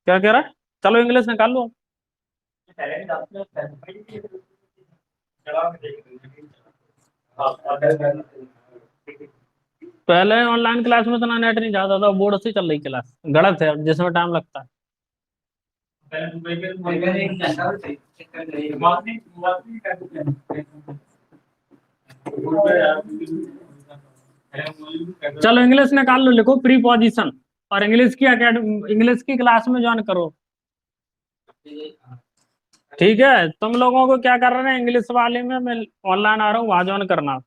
क्या कह रहा है, चलो इंग्लिश निकाल लो। पहले ऑनलाइन क्लास में इतना नेट नहीं जाता था, बोर्ड से चल रही क्लास, गलत है जिसमें टाइम लगता है। चलो इंग्लिश निकाल लो, लिखो प्रीपोजिशन, और इंग्लिश की अकेडमी, इंग्लिश की क्लास में ज्वाइन करो। ठीक है, तुम लोगों को क्या कर रहे हैं, इंग्लिश वाले में मैं ऑनलाइन आ रहा हूँ, वहां ज्वाइन करना।